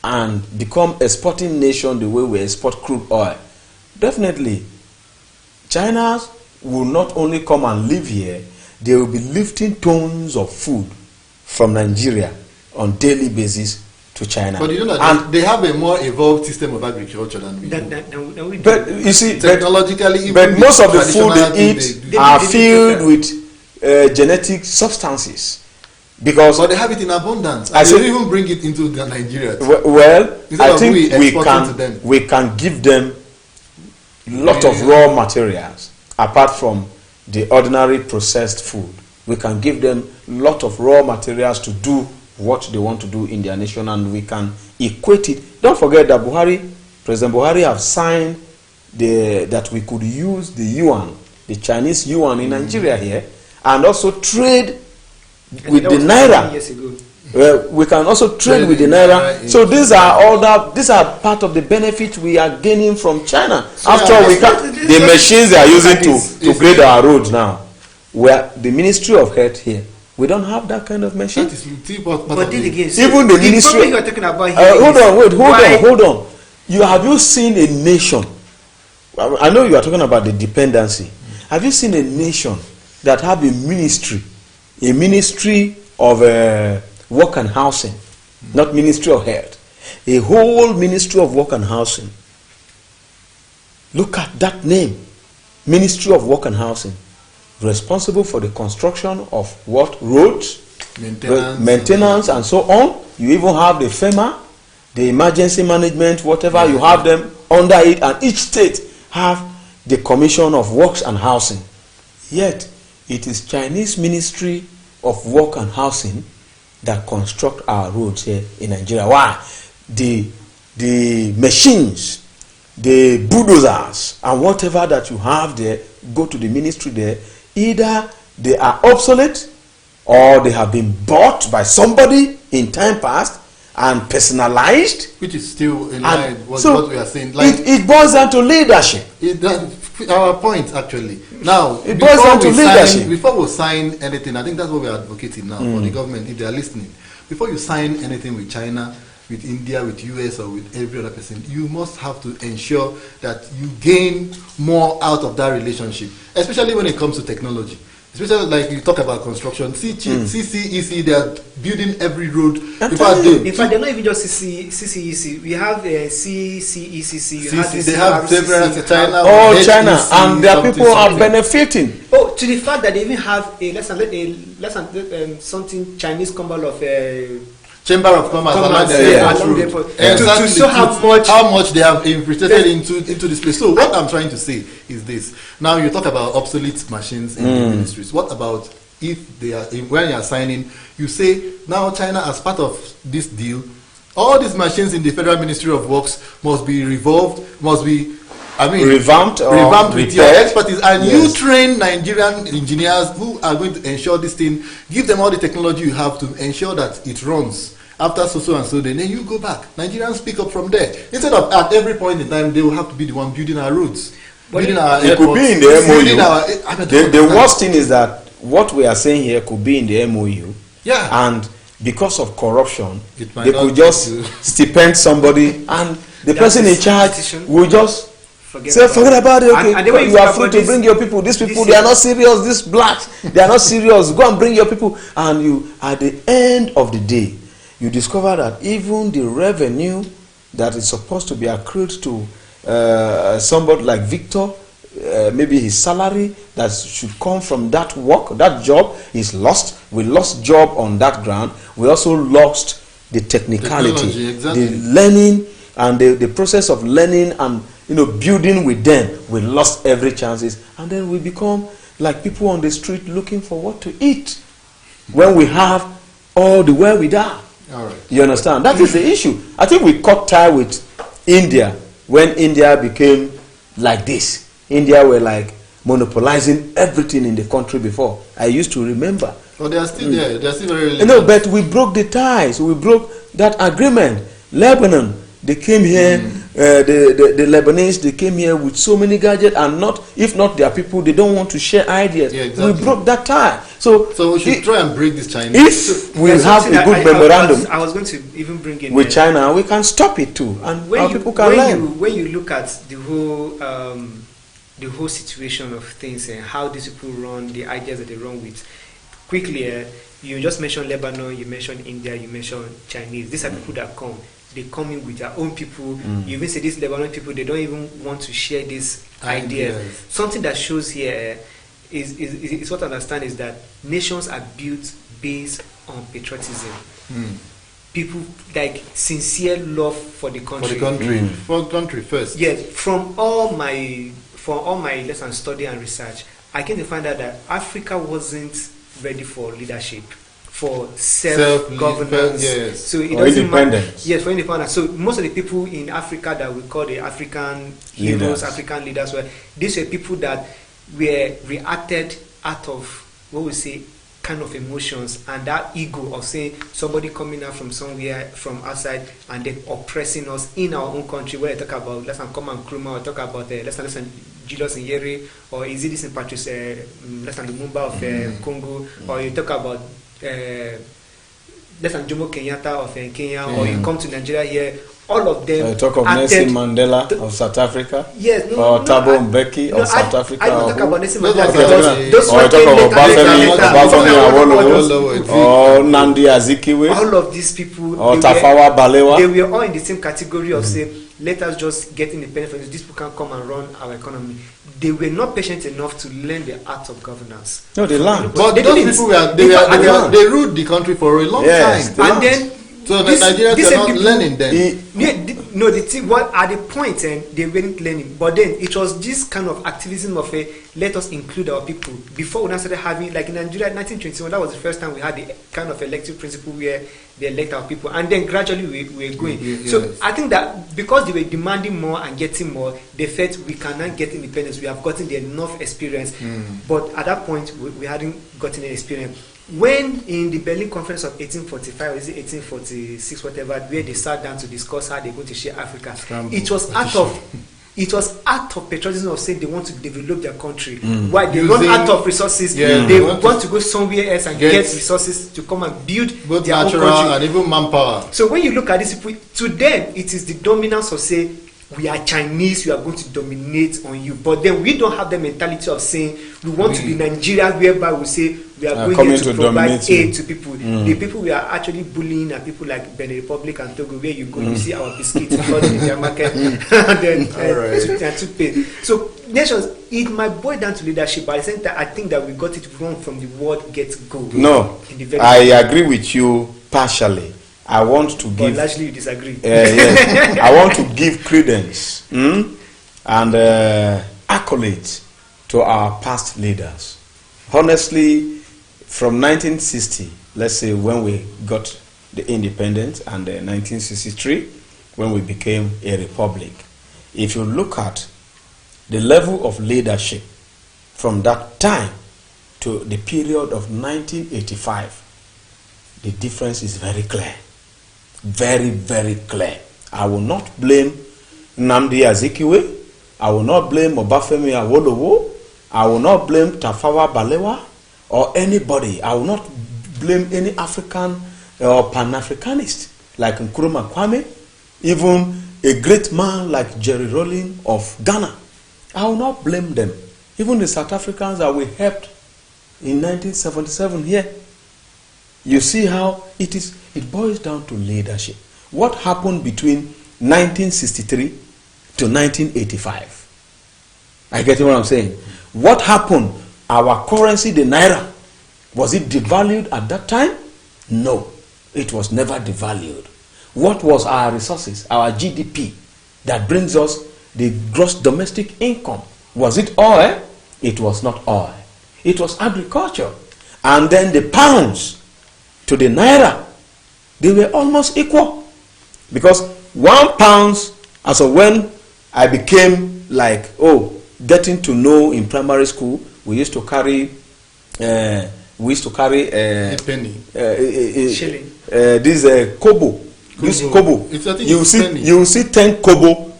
and become exporting nation the way we export crude oil, definitely China will not only come and live here, they will be lifting tons of food from Nigeria on daily basis to China. But you know that they have a more evolved system of agriculture than we do. But you see, technologically, but most of the food they eat are filled with genetic substances. But they have it in abundance. And they even bring it into Nigeria. Well, I think we can give them lot of raw materials apart from the ordinary processed food. We can give them lot of raw materials to do what they want to do in their nation, and we can equate it. Don't forget that President Buhari have signed that we could use the yuan, the Chinese yuan in Nigeria here, and also trade with the naira. Years ago. We can also trade with the naira. So these are part of the benefits we are gaining from China. After all, the machines they are using to grade our roads now, where the Ministry of Health here, we don't have that kind of machine. But then again, even the ministry. You are talking about here hold on. Have you seen a nation? I know you are talking about the dependency. Have you seen a nation that have a ministry of work and housing, not Ministry of Health, a whole Ministry of Work and Housing? Look at that name, Ministry of Work and Housing, responsible for the construction of what? Roads, maintenance and so on. You even have the FEMA, the emergency management, whatever, you have them under it, and each state have the Commission of Works and Housing. Yet, it is Chinese Ministry of Work and Housing that construct our roads here in Nigeria. Why? The machines, the bulldozers, and whatever that you have there, go to the ministry there. Either they are obsolete or they have been bought by somebody in time past, and personalized. Which is still in line with so what we are saying. Like, it boils down to leadership. Our point, actually. Now, It boils down to leadership. Before we sign anything, I think that's what we are advocating now for the government, if they are listening. Before you sign anything with China, with India, with US, or with every other person, you must have to ensure that you gain more out of that relationship, especially when it comes to technology. Especially like you talk about construction, CCEC, they are building every road. In fact, they're not even just CCEC. We have CCECC. They have several China. All China, and their people are benefiting. Oh, to the fact that they even have a something Chinese symbol of Chamber of Commerce along the airport. To show how much they have infiltrated into this place. So what I'm trying to say is this. Now you talk about obsolete machines in the ministries. What about if they are when you are signing, you say now China, as part of this deal, all these machines in the Federal Ministry of Works must be revamped with your expertise, and you train Nigerian engineers who are going to ensure this thing, give them all the technology you have to ensure that it runs. After so and so, then you go back. Nigerians pick up from there. Instead of at every point in time, they will have to be the one building our roads, building our airports. It could be in the MOU. The worst thing is that what we are saying here could be in the MOU. Yeah. And because of corruption, they could just stipend somebody, and the person in charge will just forget about it. Okay, and you are free to bring your people. These people, they are not serious. These blacks, they are not serious. Go and bring your people. And you, at the end of the day, you discover that even the revenue that is supposed to be accrued to somebody like Victor, maybe his salary that should come from that work, that job, is lost. We lost job on that ground. We also lost the technicality, the learning, and the process of learning and building with them. We lost every chances, and then we become like people on the street looking for what to eat when we have all the wherewithal. All right. You understand? That is the issue. I think we cut tie with India when India became like this. India were like monopolizing everything in the country before. I used to remember. Oh, they are still there. They are still very relevant. No, but we broke the ties. We broke that agreement. Lebanon, they came here. The Lebanese, they came here with so many gadgets, and if not their people, they don't want to share ideas. Yeah, exactly. We broke that tie. So we should try and break this Chinese. If we have a good memorandum, I was going to even bring in with China, we can stop it too, and our people can learn. When you look at the whole situation of things and how these people run, the ideas that they run with, quickly, you just mentioned Lebanon, you mentioned India, you mentioned Chinese. These are people that come. They come in with their own people. You even say these Lebanon people, they don't even want to share these ideas. Something that shows here is what I understand is that nations are built based on patriotism. People like sincere love for the country. For the country first. Yes, from all my lessons, study and research, I came to find out that Africa wasn't ready for leadership, for self-governance. Yes. So it doesn't matter. Yes, for independence. So most of the people in Africa that we call the African heroes, African leaders, these were people that were reacted out of what we say kind of emotions and that ego of saying somebody coming out from somewhere from outside and then oppressing us in our own country. Where I talk about let's come and Nkrumah, or talk about let's Julius Nyerere, or is it this in Patrice Lumumba of Congo, or you talk about Jomo Kenyatta of Kenya, or you come to Nigeria here, all of them. Talk of Nelson Mandela of South Africa. Yes, or Thabo Mbeki of South Africa. I don't talk about Nelson Mandela. Those or talk about Bafemi Awolowo or Nnamdi Azikiwe. All of these people. Or Tafawa Balewa. They were all in the same category of say, let us just get independent from this. These people can come and run our economy. They were not patient enough to learn the art of governance. No, they learned. But those people they ruled the country for a long time. And then so the Nigerians are not learning then. No, the thing, what at the point and they weren't learning, but then it was this kind of activism of let us include our people. Before we now started having, like in Nigeria, 1921, that was the first time we had the kind of elective principle where they elect our people, and then gradually we were going. Yes. So I think that because they were demanding more and getting more, they felt we cannot get independence. We have gotten enough experience, but at that point we hadn't gotten any experience. when in the Berlin Conference of 1845, or is it 1846, whatever, where they sat down to discuss how they're going to share Africa, it was out of patriotism of saying they want to develop their country. Why they run out of resources, they want to go somewhere else and get resources to come and build both their natural own country and even manpower. So when you look at these people, to them it is the dominance of say we are Chinese, we are going to dominate on you. But then we don't have the mentality of saying we want to be Nigeria, whereby we say we are going here to provide aid to people. The people we are actually bullying are people like Benin Republic and Togo, where you go, you see our biscuits in their market, and then toothpaste. So nations, it might boil down to leadership, but I think that we got it wrong from the word get go. No, I agree with you partially. I want to give. But largely you disagree. Yes. I want to give credence and accolades to our past leaders. Honestly, from 1960, let's say when we got the independence, and 1963 when we became a republic, if you look at the level of leadership from that time to the period of 1985, the difference is very clear. Very, very clear. I will not blame Nnamdi Azikiwe. I will not blame Obafemi Awolowo. I will not blame Tafawa Balewa or anybody. I will not blame any African or Pan-Africanist like Nkrumah Kwame, even a great man like Jerry Rawlings of Ghana. I will not blame them. Even the South Africans that we helped in 1977 here. You see how it is. It boils down to leadership. What happened between 1963 to 1985? I get what I'm saying. What happened? Our currency, the naira, was it devalued at that time? No, it was never devalued. What was our resources, our GDP, that brings us the gross domestic income? Was it oil? It was not oil. It was agriculture. And then the pounds to the naira, they were almost equal, because £1, as of when I became getting to know in primary school, we used to carry a penny, shilling. This kobo. This kobo. You see 10 kobo.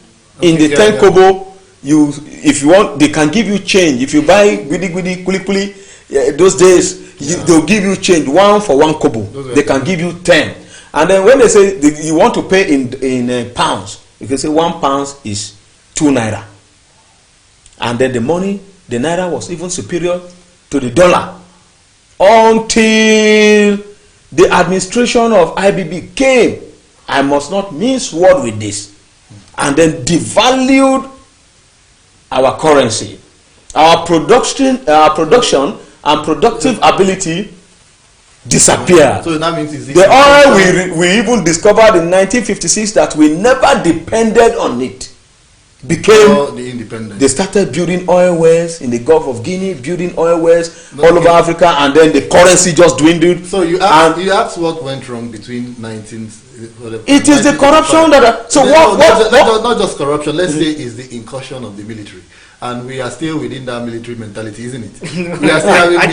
In the 10 kobo, if you want, they can give you change. If you buy gwidi kuli kuli, those days they'll give you change, 1 for 1 kobo. They can give you 10. And then when they say you want to pay in pounds, you can say £1 is 2 naira. And then the money, the naira was even superior to the dollar until the administration of IBB came. I must not mince word with this. And then devalued our currency, our production and productive ability disappeared. So that means the oil we even discovered in 1956 that we never depended on it became the independence. They started building oil wells in the Gulf of Guinea, building oil wells all over Africa, and then the currency just dwindled. So you asked what went wrong between 19. It is the corruption that. So not just corruption. Let's say is the incursion of the military. And we are still within that military mentality, isn't it? We are still having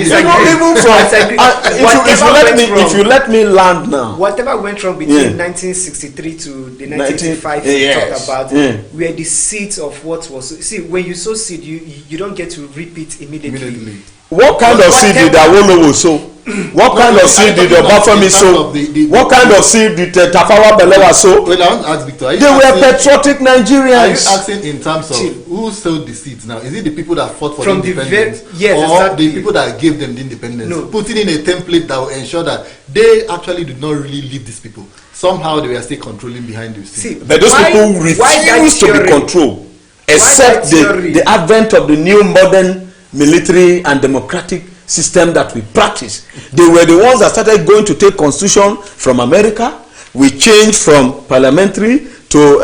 if you let me land now. Whatever went wrong between 1963 to the 1985 you talk about were the seeds of what was. See, when you sow seed, you don't get to reap it immediately. What kind of seed did Awolowo sow? What kind of seed did Obafemi sow? What kind of seed did Tafawa Balewa sow? Well, I want to ask Victor. They were patriotic Nigerians. Are you asking in terms of who sowed the seeds now? Is it the people that fought for independence? Yes, or exactly. the people that gave them the independence? No. Putting in a template that will ensure that they actually did not really lead these people. Somehow they were still controlling behind the scenes. But those people refused to be controlled, except the advent of the new modern military and democratic system that we practice. They were the ones that started going to take constitution from America. We changed from parliamentary to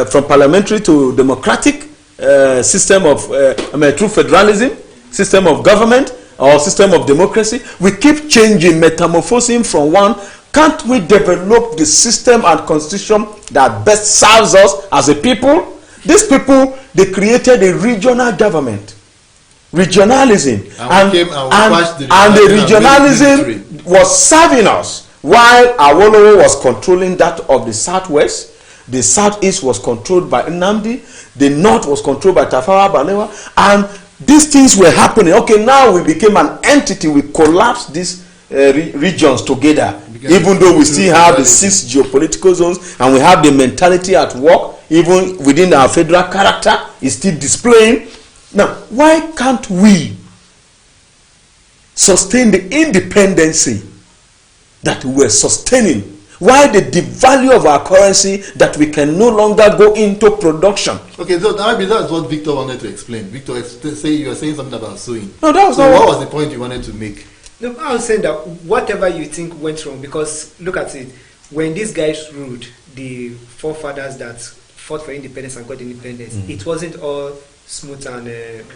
from parliamentary to democratic system of through federalism, system of government or system of democracy. We keep changing, metamorphosing from one. Can't we develop the system and constitution that best serves us as a people? These people, they created a regional government. regionalism. And the regionalism was serving us while Awolowo was controlling that of the southwest. The southeast was controlled by Nnamdi. The north was controlled by Tafawa Balewa. And these things were happening. Okay, now we became an entity. We collapsed these regions together. Even though we still have the 6 geopolitical zones and we have the mentality at work, even within our federal character, is still displaying. Now, why can't we sustain the independency that we were sustaining? Why the devalue of our currency that we can no longer go into production? Okay, so maybe that's what Victor wanted to explain. Victor, you were saying something about sewing. No, that was so what was the point you wanted to make? No, I was saying that whatever you think went wrong, because look at it, when these guys ruled, the forefathers that fought for independence and got independence, it wasn't all smooth and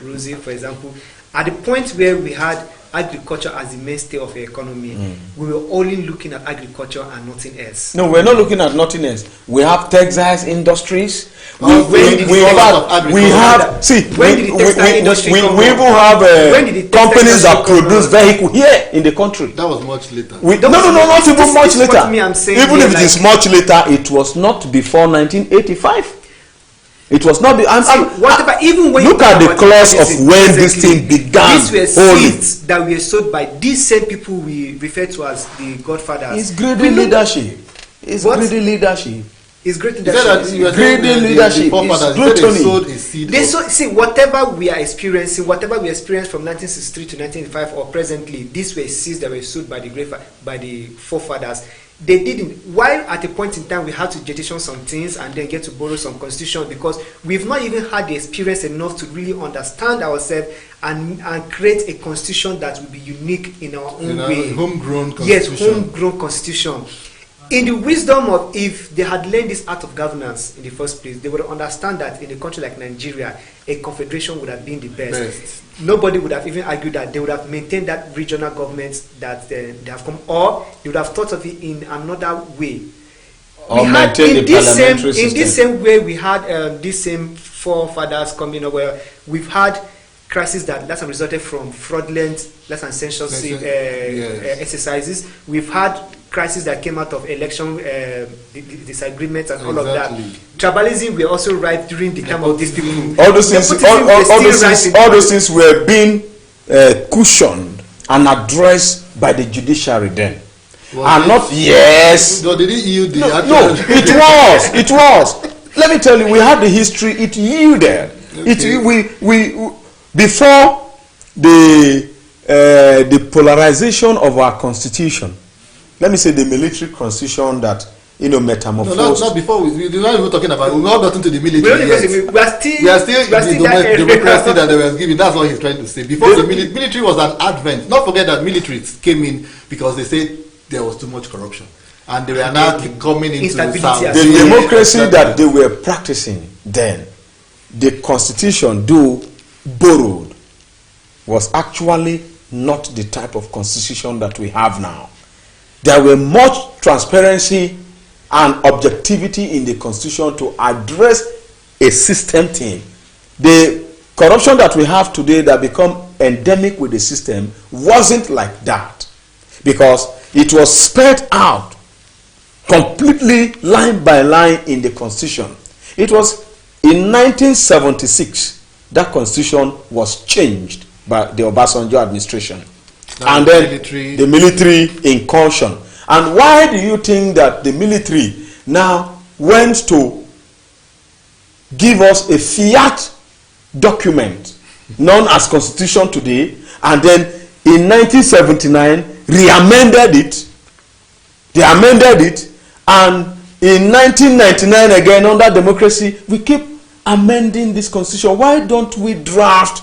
rosy. For example, at the point where we had agriculture as the mainstay of the economy, we were only looking at agriculture and nothing else. No, we're not looking at nothing else. We have textiles industries. We even have companies that produce vehicles here in the country. That was much later. Not even much later. Even if it is much later, it was not before 1985. It was not. Even when look at the clause of when this thing began. These were seeds that were sold by these same people we refer to as the godfathers. It's greedy leadership. It's greedy leadership. It's great leadership. Greedy leadership. They see whatever we are experiencing, whatever we experienced from 1963 to 1985 or presently, these were seeds that were sold by the forefathers. They didn't. While at a point in time we had to jettison some things and then get to borrow some constitution, because we've not even had the experience enough to really understand ourselves and create a constitution that will be unique in our own way. Homegrown constitution. Yes, homegrown constitution. In the wisdom of, if they had learned this art of governance in the first place, they would understand that in a country like Nigeria, a confederation would have been the best. Nobody would have even argued that. They would have maintained that regional governments that they have come, or they would have thought of it in another way. Or maintain the parliamentary system. In this same way, we had these same forefathers coming up, where we've had crises that resulted from fraudulent, censorship exercises. We've had crises that came out of election disagreements and all of that. Tribalism were also rife during the time of these people. All those things were being cushioned and addressed by the judiciary then. Did it yield the it was. Let me tell you, we had the history. It yielded. Okay. Before the polarization of our constitution, let me say the military constitution that metamorphosed. No, not before. We're not even talking about. We've not gotten to the military yet. We are still the democracy that they were given. That's what he's trying to say. Before the military was an advent. Not forget that military came in because they said there was too much corruption, and they were now coming into the democracy that they were practicing then. The constitution, though borrowed, was actually not the type of constitution that we have now. There were much transparency and objectivity in the constitution to address a system thing. The corruption that we have today that become endemic with the system wasn't like that, because it was spelled out completely line by line in the constitution. It was in 1976 that constitution was changed by the Obasanjo administration. And then the military incursion. And why do you think that the military now went to give us a fiat document known as constitution today, and then in 1979 re-amended it? They amended it, and in 1999 again under democracy we keep amending this constitution. Why don't we draft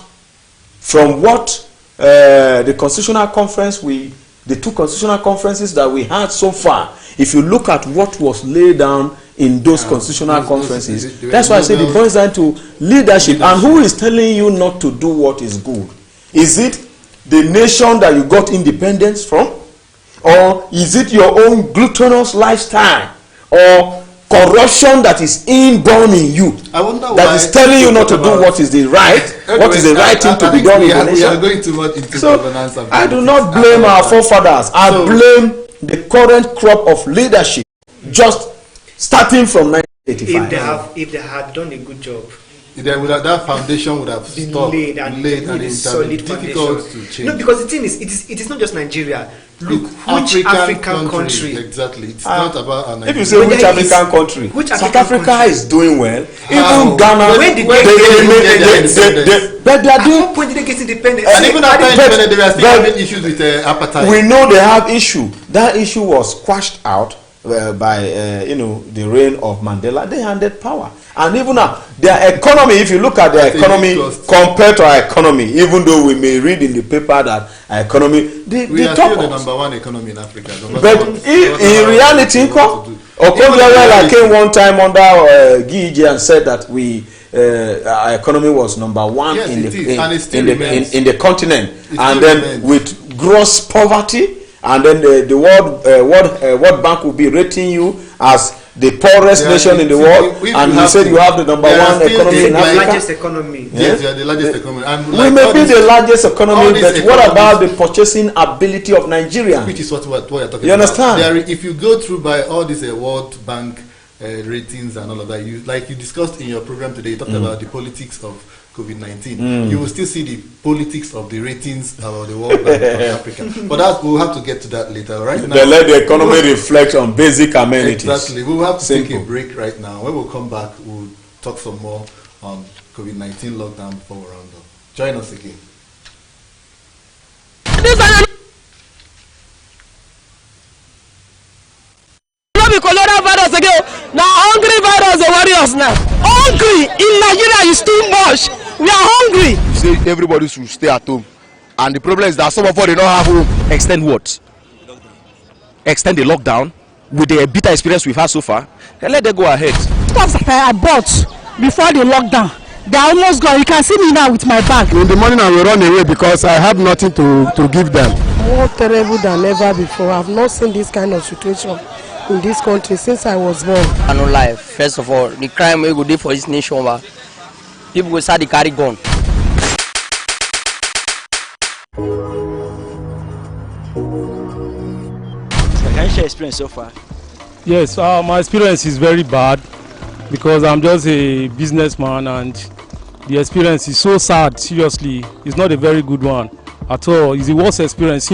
from what the constitutional conference, the two constitutional conferences that we had so far? If you look at what was laid down in those constitutional conferences, that's why I say it boils down to leadership. And who is telling you not to do what is good? Is it the nation that you got independence from? Or is it your own gluttonous lifestyle? Or corruption that is inborn in you. I wonder why that is telling you not to do what is the right, what is the right thing to be done in the nation. We are going too much into governance. I do not blame our forefathers. I blame the current crop of leadership, just starting from 1985. If they had done a good job, that foundation would have stopped, laid and it would be solid difficult foundation. to change. No, because the thing is, it is not just Nigeria. Look, which African country? Exactly. It's not about Nigeria. If you say which African country, South Africa is doing well. Even Ghana, but they are doing. At what point did they get independent? And even after independence, they are still having issues with apartheid. We know they have issue. That issue was squashed out by the reign of Mandela. They handed power, and even now their economy, if you look at their economy compared to our economy, even though we may read in the paper that our economy we are still the number one economy in Africa, but in reality, I came one time under Gigi and said that our economy was number one in the continent, and then with gross poverty. And then the World Bank will be rating you as the poorest nation in the world, and you said you have the number one economy in Africa. The largest economy. Yes, you are the largest economy. And we may be the largest economy, but what about the purchasing ability of Nigerians? Which is what you're talking about. You understand? If you go through by all these World Bank ratings and all of that, you discussed in your program today, you talked about the politics of COVID-19. You will still see the politics of the ratings of the World Bank of Africa. But we'll have to get to that later. Right now, they let the economy reflect on basic amenities. Exactly. We'll have to take a break right now. When we'll come back, we'll talk some more on COVID-19 lockdown before we round up. Join us again. Coronavirus again. Now hungry virus the warriors now. Hungry in Nigeria is too much. We are hungry. You say everybody should stay at home, and the problem is that some of us they don't have home. Extend what? Extend the lockdown with the bitter experience we've had so far. And let them go ahead. Stuff that I bought before the lockdown, they are almost gone. You can see me now with my bag. In the morning I will run away because I have nothing to give them. More terrible than ever before. I've not seen this kind of situation in this country since I was born. I no lie. First of all, the crime we go do for this nation, people go start to carry gun. So can you share experience so far? Yes, my experience is very bad because I'm just a businessman, and the experience is so sad. Seriously, it's not a very good one at all. It's the worst experience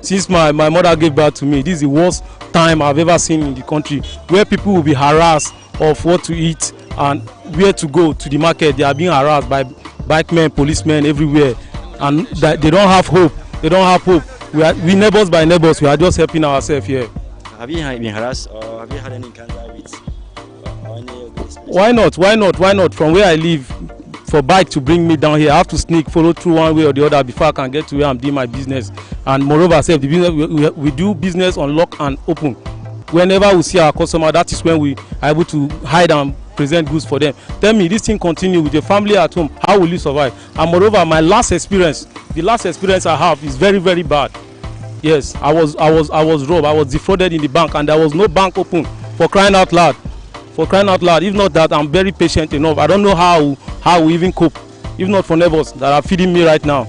since my mother gave birth to me. This is the worst time I've ever seen in the country, where people will be harassed of what to eat and where to go to the market. They are being harassed by bikemen, policemen everywhere, and that they don't have hope. They don't have hope. We neighbors by neighbors. We are just helping ourselves here. Have you been harassed, or have you had any encounter with any of this? Why not? From where I live, for bike to bring me down here, I have to follow through one way or the other before I can get to where I'm doing my business. And moreover, the business we do business on lock and open. Whenever we see our customer, that is when we are able to hide and present goods for them. Tell me, this thing continue with the family at home, how will you survive? And moreover, the last experience I have is very, very bad. Yes, I was robbed. I was defrauded in the bank, and there was no bank open. For crying out loud. If not that, I'm very patient enough. I don't know how we even cope. If not for neighbors that are feeding me right now.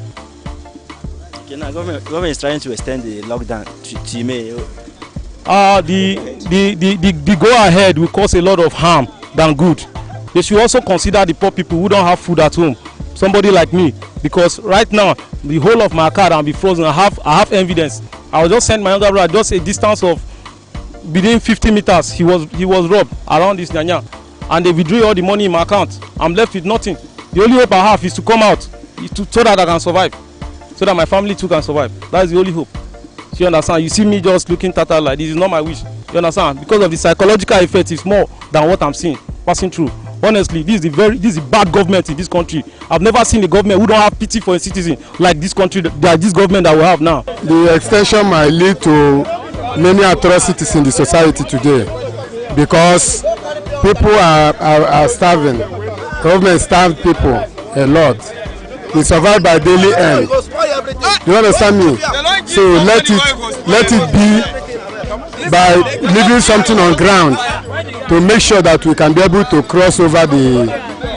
Okay, now government is trying to extend the lockdown to May. The go ahead will cause a lot of harm than good. They should also consider the poor people who don't have food at home. Somebody like me, because right now the whole of my car can be frozen. I have evidence. I will just send my younger brother just a distance of within 50 meters. He was robbed around this Nyanya, and they withdrew all the money in my account. I'm left with nothing. The only hope I have is to come out so that I can survive, so that my family too can survive. That's the only hope. You understand? You see me just looking tattered like this is not my wish. You understand? Because of the psychological effect, it's more than what I'm seeing passing through. Honestly, this is bad government in this country. I've never seen a government who don't have pity for a citizen like this country, like this government that we have now. The extension might lead to many atrocities in the society today because people are starving. Government starved people a lot. They survive by daily end. You understand me? So let it be by leaving something on ground to make sure that we can be able to cross over the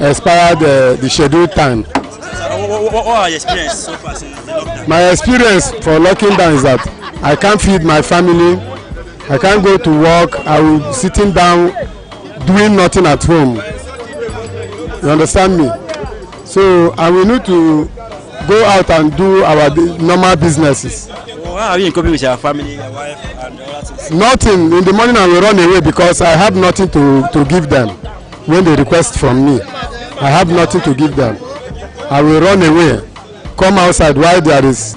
expired, the scheduled time. What are your experiences so far since the lockdown? My experience for locking down is that I can't feed my family, I can't go to work, I will be sitting down doing nothing at home. You understand me? So, and we need to go out and do our normal businesses. Well, how are you coping with your family, your wife, and all that? Nothing. In the morning I will run away because I have nothing to give them when they request from me. I have nothing to give them. I will run away, come outside while there is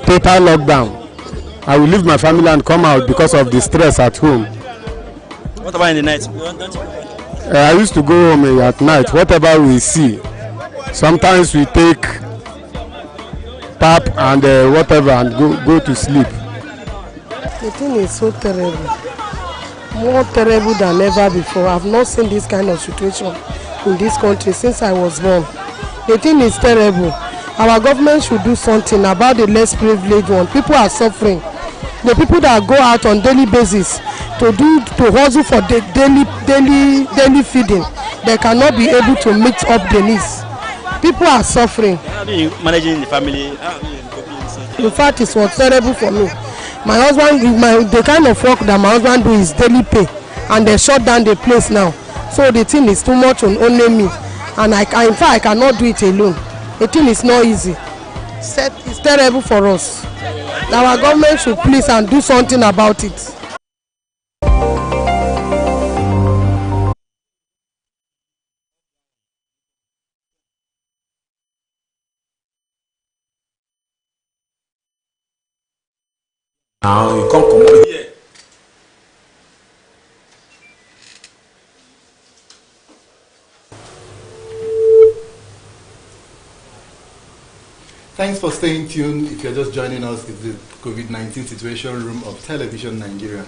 total lockdown. I will leave my family and come out because of the stress at home. What about in the night? Don't you I used to go home at night, whatever we see. Sometimes we take pap and whatever and go to sleep. The thing is so terrible, more terrible than ever before. I've not seen this kind of situation in this country since I was born. The thing is terrible. Our government should do something about the less privileged one. People are suffering. The people that go out on daily basis to hustle for the daily feeding, they cannot be able to meet up the needs. People are suffering. How are you managing the family? In fact, it was terrible for me. My husband, the kind of work that my husband do is daily pay, and they shut down the place now. So the thing is too much on only me, and in fact I cannot do it alone. The thing is not easy. It's terrible for us. Our government should please and do something about it. Now you can't come over here. Thanks for staying tuned. If you're just joining us, it's the COVID-19 Situation Room of Television Nigerian.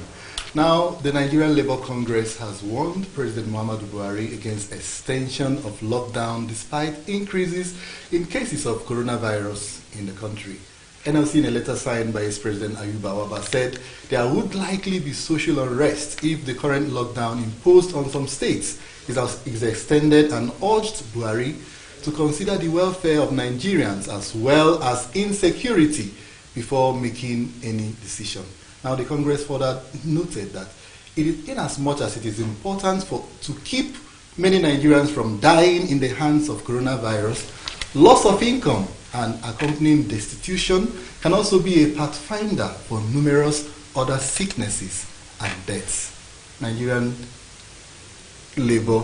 Now, the Nigerian Labour Congress has warned President Muhammadu Buhari against extension of lockdown despite increases in cases of coronavirus in the country. NLC, in a letter signed by its President Ayuba Waba, said there would likely be social unrest if the current lockdown imposed on some states is extended, and urged Buhari to consider the welfare of Nigerians as well as insecurity before making any decision. Now, the Congress further noted that it is inasmuch as it is important to keep many Nigerians from dying in the hands of coronavirus, loss of income and accompanying destitution can also be a pathfinder for numerous other sicknesses and deaths. Nigerian Labour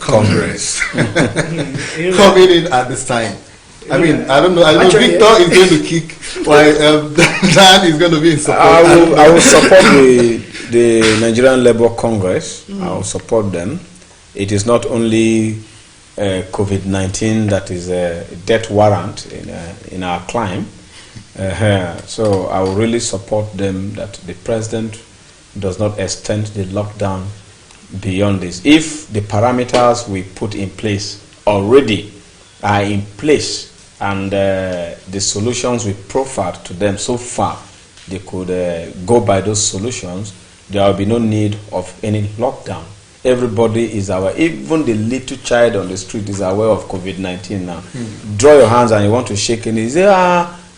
Congress coming in at this time. I mean, I don't know. I know Victor is going to kick while Dan is going to be in support. I will support the Nigerian Labour Congress. I will support them. It is not only COVID-19 that is a death warrant in our climb. So I will really support them that the president does not extend the lockdown beyond this. If the parameters we put in place already are in place, and the solutions we proffered to them so far, they could go by those solutions, there will be no need of any lockdown. Everybody is aware, even the little child on the street is aware of COVID-19 now. Draw your hands and you want to shake it, is there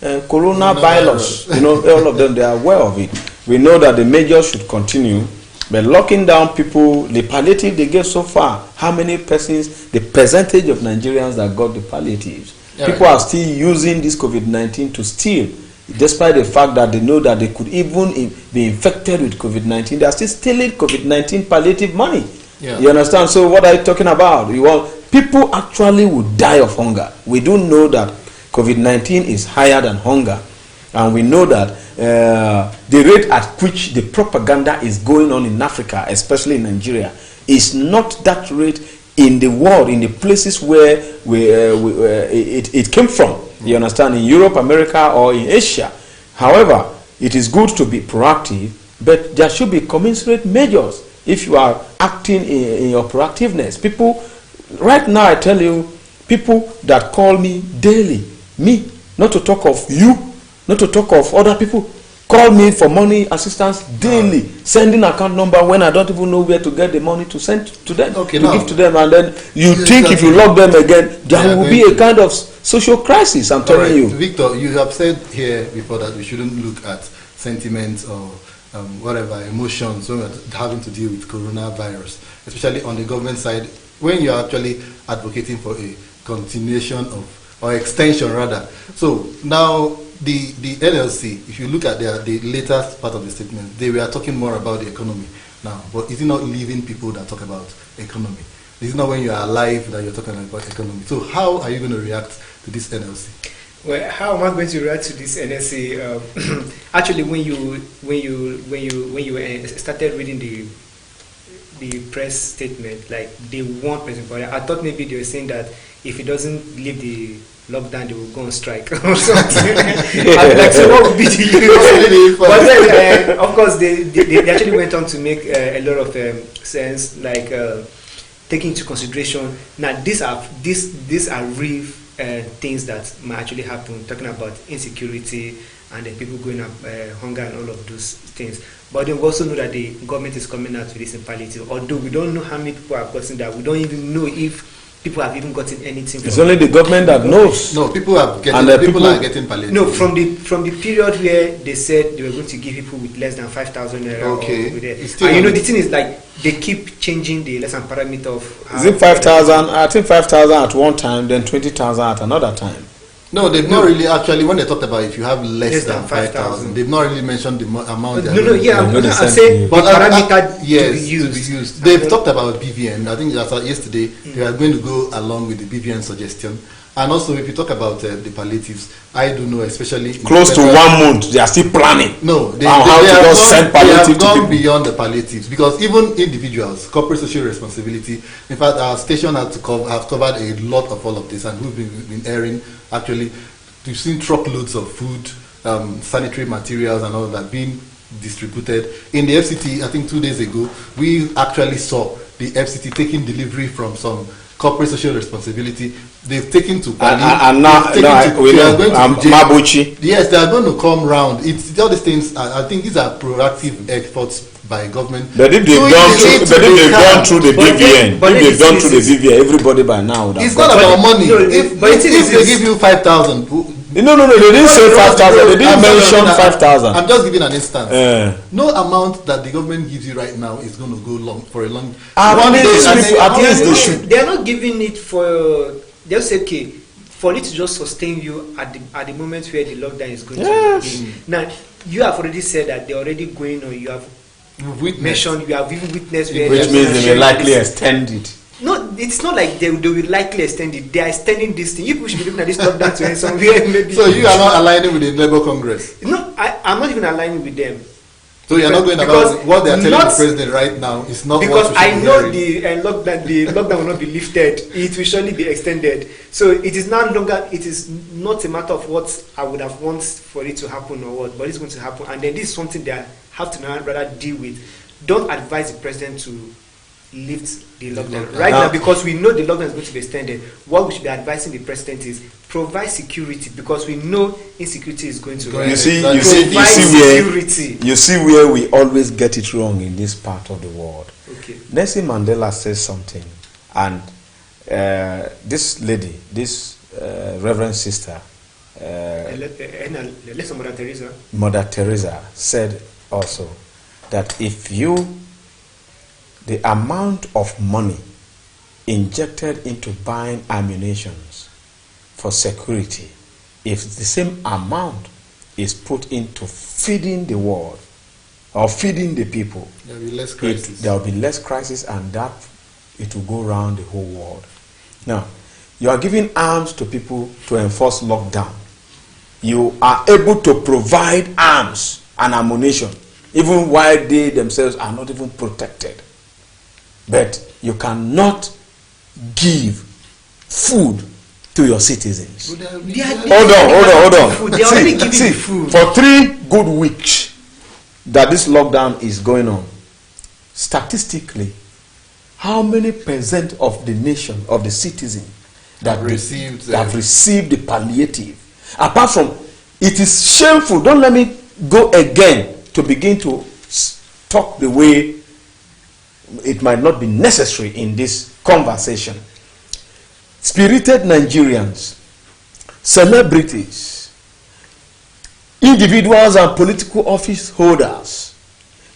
coronavirus? You know, all of them, they are aware of it. We know that the measures should continue, but locking down people, the palliative they gave so far, how many persons, the percentage of Nigerians that got the palliatives? Yeah, people are still using this COVID-19 to steal, despite the fact that they know that they could even be infected with COVID-19. They are still stealing COVID-19 palliative money. Yeah. You understand? So what are you talking about? People actually would die of hunger. We do know that COVID-19 is higher than hunger. And we know that the rate at which the propaganda is going on in Africa, especially in Nigeria, is not that rate in the world, in the places where it came from. You understand? In Europe, America, or in Asia. However, it is good to be proactive, but there should be commensurate measures if you are acting in your proactiveness. People, right now I tell you, people that call me daily, me, not to talk of you, not to talk of other people, call me for money assistance daily, sending account number when I don't even know where to get the money to send to them, to give to them, and then you think if you lock them again, there will be a kind of social crisis. I'm telling you. Victor, you have said here before that we shouldn't look at sentiments or whatever emotions when we're having to deal with coronavirus, especially on the government side, when you're actually advocating for a continuation of, or extension rather. So now the LLC, if you look at the latest part of the statement, they were talking more about the economy now, but is it not leaving people that talk about economy? Is it not when you are alive that you're talking about economy? So how are you going to react to this NLC? Well, how am I going to react to this NLC? Actually, when you started reading the press statement, like they want President Buhari, I thought maybe they were saying that if he doesn't leave the lockdown, they will go on strike or something. I'm like, so what would be the use? But then, of course, they actually went on to make a lot of sense, like taking into consideration. Now, these are real things that might actually happen. Talking about insecurity and then people going up, hunger and all of those things. But then we also know that the government is coming out with this in palliative. Although we don't know how many people have gotten that, we don't even know if people have even gotten anything. It's only the government that knows. No, people are getting. People are getting palliative. No, from the period where they said they were going to give people with less than 5,000 naira. Okay. And you know the thing is, like, they keep changing the lesson parameter of. Is it 5,000? I think 5,000 at one time, then 20,000 at another time. No, they've not really actually. When they talked about if you have less than 5,000, they've not really mentioned the amount. I'm saying but parameter to be used. They've talked about BVN. I think yesterday they are going to go along with the BVN suggestion. And also, if you talk about the palliatives, I do know, especially close to 1 month, they are still planning. No, they have gone beyond the palliatives, because even individuals, corporate social responsibility. In fact, our station have covered a lot of all of this, and we've been airing. Actually, we've seen truckloads of food, sanitary materials, and all that being distributed in the FCT. I think 2 days ago, we actually saw the FCT taking delivery from some corporate social responsibility. They've taken to Pali, and now Mabuchi. Yes, they are going to come round. It's all these things. I think these are proactive efforts by government. But if they've gone through the BVN, everybody by now would have. It's not about money. If they give you 5,000. No, they didn't say 5,000. They didn't mention 5,000. I'm just giving an instance. No amount that the government gives you right now is going to go long for a long. At least they should. They are not giving it for. They'll say, okay, for it to just sustain you at the moment where the lockdown is going to be. Now, you have already said that they're already going on. You have mentioned, you have even witnessed where, which means they will likely extend it. No, it's not like they will likely extend it. They are extending this thing. You should be looking at this lockdown to end somewhere. Maybe. So you are not aligning with the Labour Congress? No, I'm not even aligning with them. So you're not going about what they are telling the president right now is not because what I know the lockdown will not be lifted. It will surely be extended. So it is not longer. It is not a matter of what I would have wanted for it to happen or what, but it's going to happen. And then this is something they have to now rather deal with. Don't advise the president to lift the lockdown right now, because we know the lockdown is going to be extended. What we should be advising the president is provide security, because we know insecurity is going to rise. You see where we always get it wrong in this part of the world. Okay. Nelson Mandela says something, and this lady, this Reverend Sister, Mother Teresa said also that if the amount of money injected into buying ammunitions for security, if the same amount is put into feeding the world or feeding the people, there will be less crisis. There will be less crisis, and that it will go around the whole world. Now, you are giving arms to people to enforce lockdown. You are able to provide arms and ammunition, even while they themselves are not even protected. But you cannot give food to your citizens. Hold on. See, for 3 good weeks that this lockdown is going on, statistically, how many percent of the nation, of the citizens that have received the palliative? Apart from, it is shameful. Don't let me go again to begin to talk the way it might not be necessary in this conversation. Spirited Nigerians, celebrities, individuals and political office holders,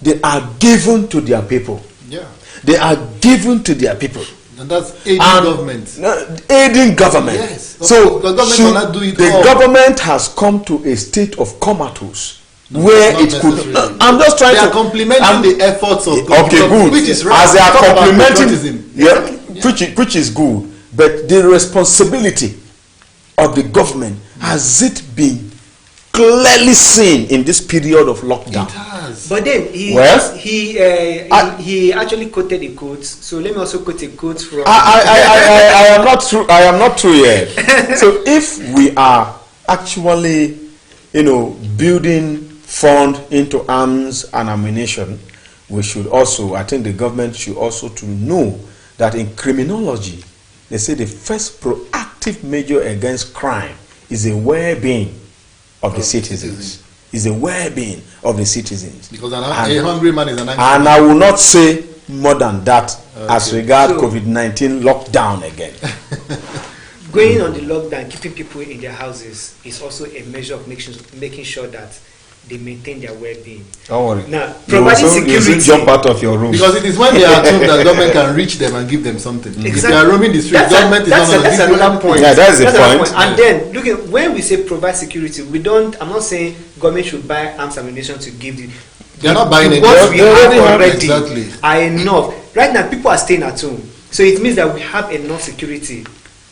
they are given to their people. Yeah. They are given to their people. And that's aiding government. Aiding government. Yes. So the government cannot do it the all. government has come to a state of comatose where it could. I'm just trying they to. are complementing the efforts of government. Okay, good. Which is right. As they are complementing, yeah. which is good. But the responsibility of the government, has it been clearly seen in this period of lockdown? It has. But then he actually quoted a quote. So let me also quote a quote from. I am not through. I am not through yet. So if we are actually, building fund into arms and ammunition, we should also. I think the government should also to know that in criminology, they say the first proactive measure against crime is the well-being of the citizens. Is the well-being of the citizens. Because a hungry man is an angry man. And I will not say more than that as regard so, COVID-19 lockdown again. Going on the lockdown, keeping people in their houses is also a measure of making sure that they maintain their well-being. Don't worry. Now, providing security. You jump out of your room. Because it is when they are told that government can reach them and give them something. Exactly. If they are roaming the street, government is not going to give another point. Yeah, that's the point. And then, look at when we say provide security, I'm not saying government should buy arms and ammunition to give the. They are not buying it. What we have already exactly. are enough. Right now, people are staying at home, so it means that we have enough security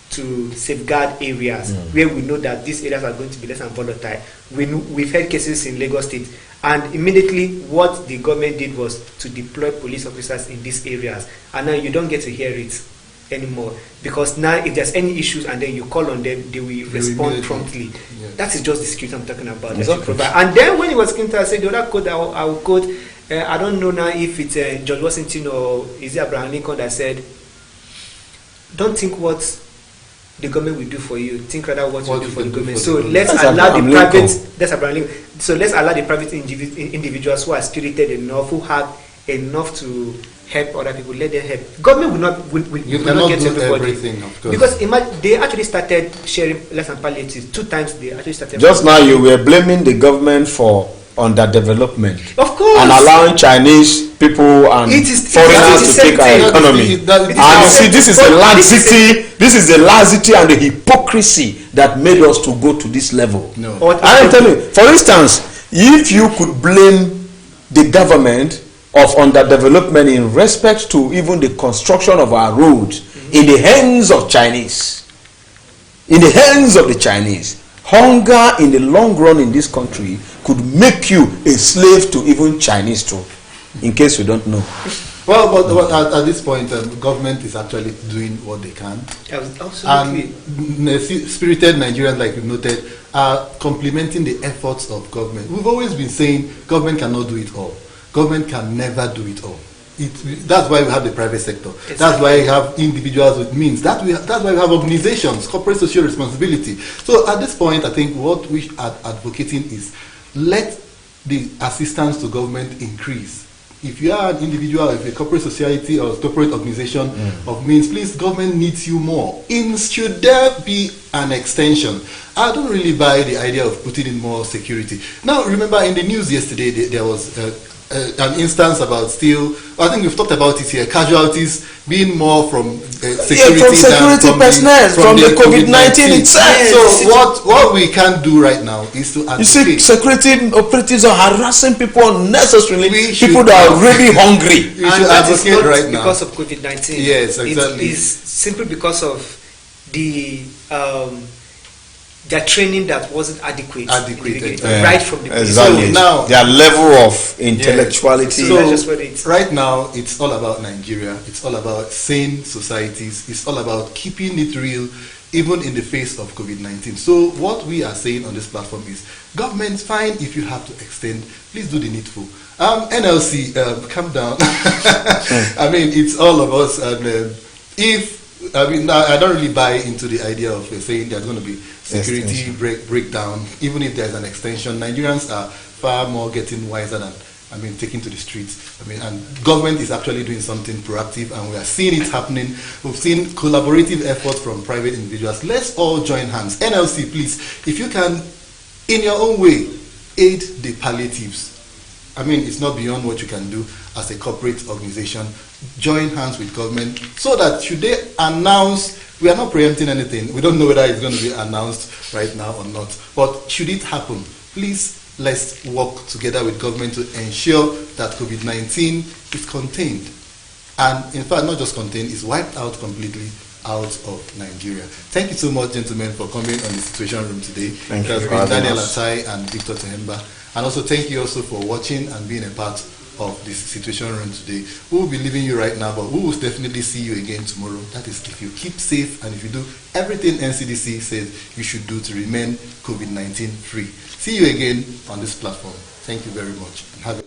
to safeguard areas where we know that these areas are going to be less than volatile. We've had cases in Lagos State, and immediately what the government did was to deploy police officers in these areas, and now you don't get to hear it anymore, because now if there's any issues and then you call on them, they will respond promptly. Yes. That is just the security I'm talking about. That you provide. And then when it was Clinton, I said the other quote I will quote, I don't know now if it's George Washington or is it Abraham Lincoln that said, don't think what the government will do for you, think rather what you do for the government. So let's allow the private. That's Abraham Lincoln. So let's allow the private individuals who are spirited enough, who have enough to help other people. Let them help. Government will not get everybody. Of course. Because they actually started sharing less than palliatives 2 times. They actually started. Just now you were blaming the government for underdevelopment. Of course. And allowing Chinese people and foreigners to take our economy. And you see, this is the laxity. This is the laxity and the hypocrisy that made us to go to this level. No. I'm telling you, for instance, if you could blame the government of underdevelopment in respect to even the construction of our roads in the hands of Chinese, in the hands of the Chinese, hunger in the long run in this country could make you a slave to even Chinese too, in case you don't know. Well, but at this point, government is actually doing what they can. Absolutely. And spirited Nigerians, like you noted, are complementing the efforts of government. We've always been saying government cannot do it all. Government can never do it all. That's why we have the private sector. Exactly. That's why we have individuals with means. That's why we have organizations, corporate social responsibility. So at this point, I think what we are advocating is let the assistance to government increase. If you are an individual, if a corporate society or corporate organization of means, please, government needs you more. Should there be an extension? I don't really buy the idea of putting in more security. Now, remember in the news yesterday, there was an instance about I think we've talked about it here, casualties being more from security than personnel from the COVID-19 itself. Yes. So what we can do right now is to advocate. You see, security operatives are harassing people unnecessarily, people that are really hungry. We should advocate right now. Because of COVID-19. Yes, exactly. It is simply because of their training that wasn't adequate right from the beginning. Exactly. So now their level of intellectuality. Yes. So right now it's all about Nigeria. It's all about sane societies. It's all about keeping it real, even in the face of COVID-19. So what we are saying on this platform is, government, fine if you have to extend, please do the needful. NLC, calm down. I mean, it's all of us, and if I mean, I don't really buy into the idea of saying there's going to be security breakdown, even if there's an extension. Nigerians are far more getting wiser than, taking to the streets. And government is actually doing something proactive, and we are seeing it happening. We've seen collaborative efforts from private individuals. Let's all join hands. NLC, please, if you can, in your own way, aid the palliatives. It's not beyond what you can do as a corporate organization. Join hands with government so that should they announce, we are not preempting anything. We don't know whether it's going to be announced right now or not. But should it happen, please, let's work together with government to ensure that COVID-19 is contained. And in fact, not just contained, it's wiped out completely out of Nigeria. Thank you so much, gentlemen, for coming on the Situation Room today. Thank you. It has been Daniel Atai and Victor Tehemba. And also thank you also for watching and being a part of this Situation Room today. We will be leaving you right now, but we will definitely see you again tomorrow. That is if you keep safe and if you do everything NCDC says you should do to remain COVID-19 free. See you again on this platform. Thank you very much. And have a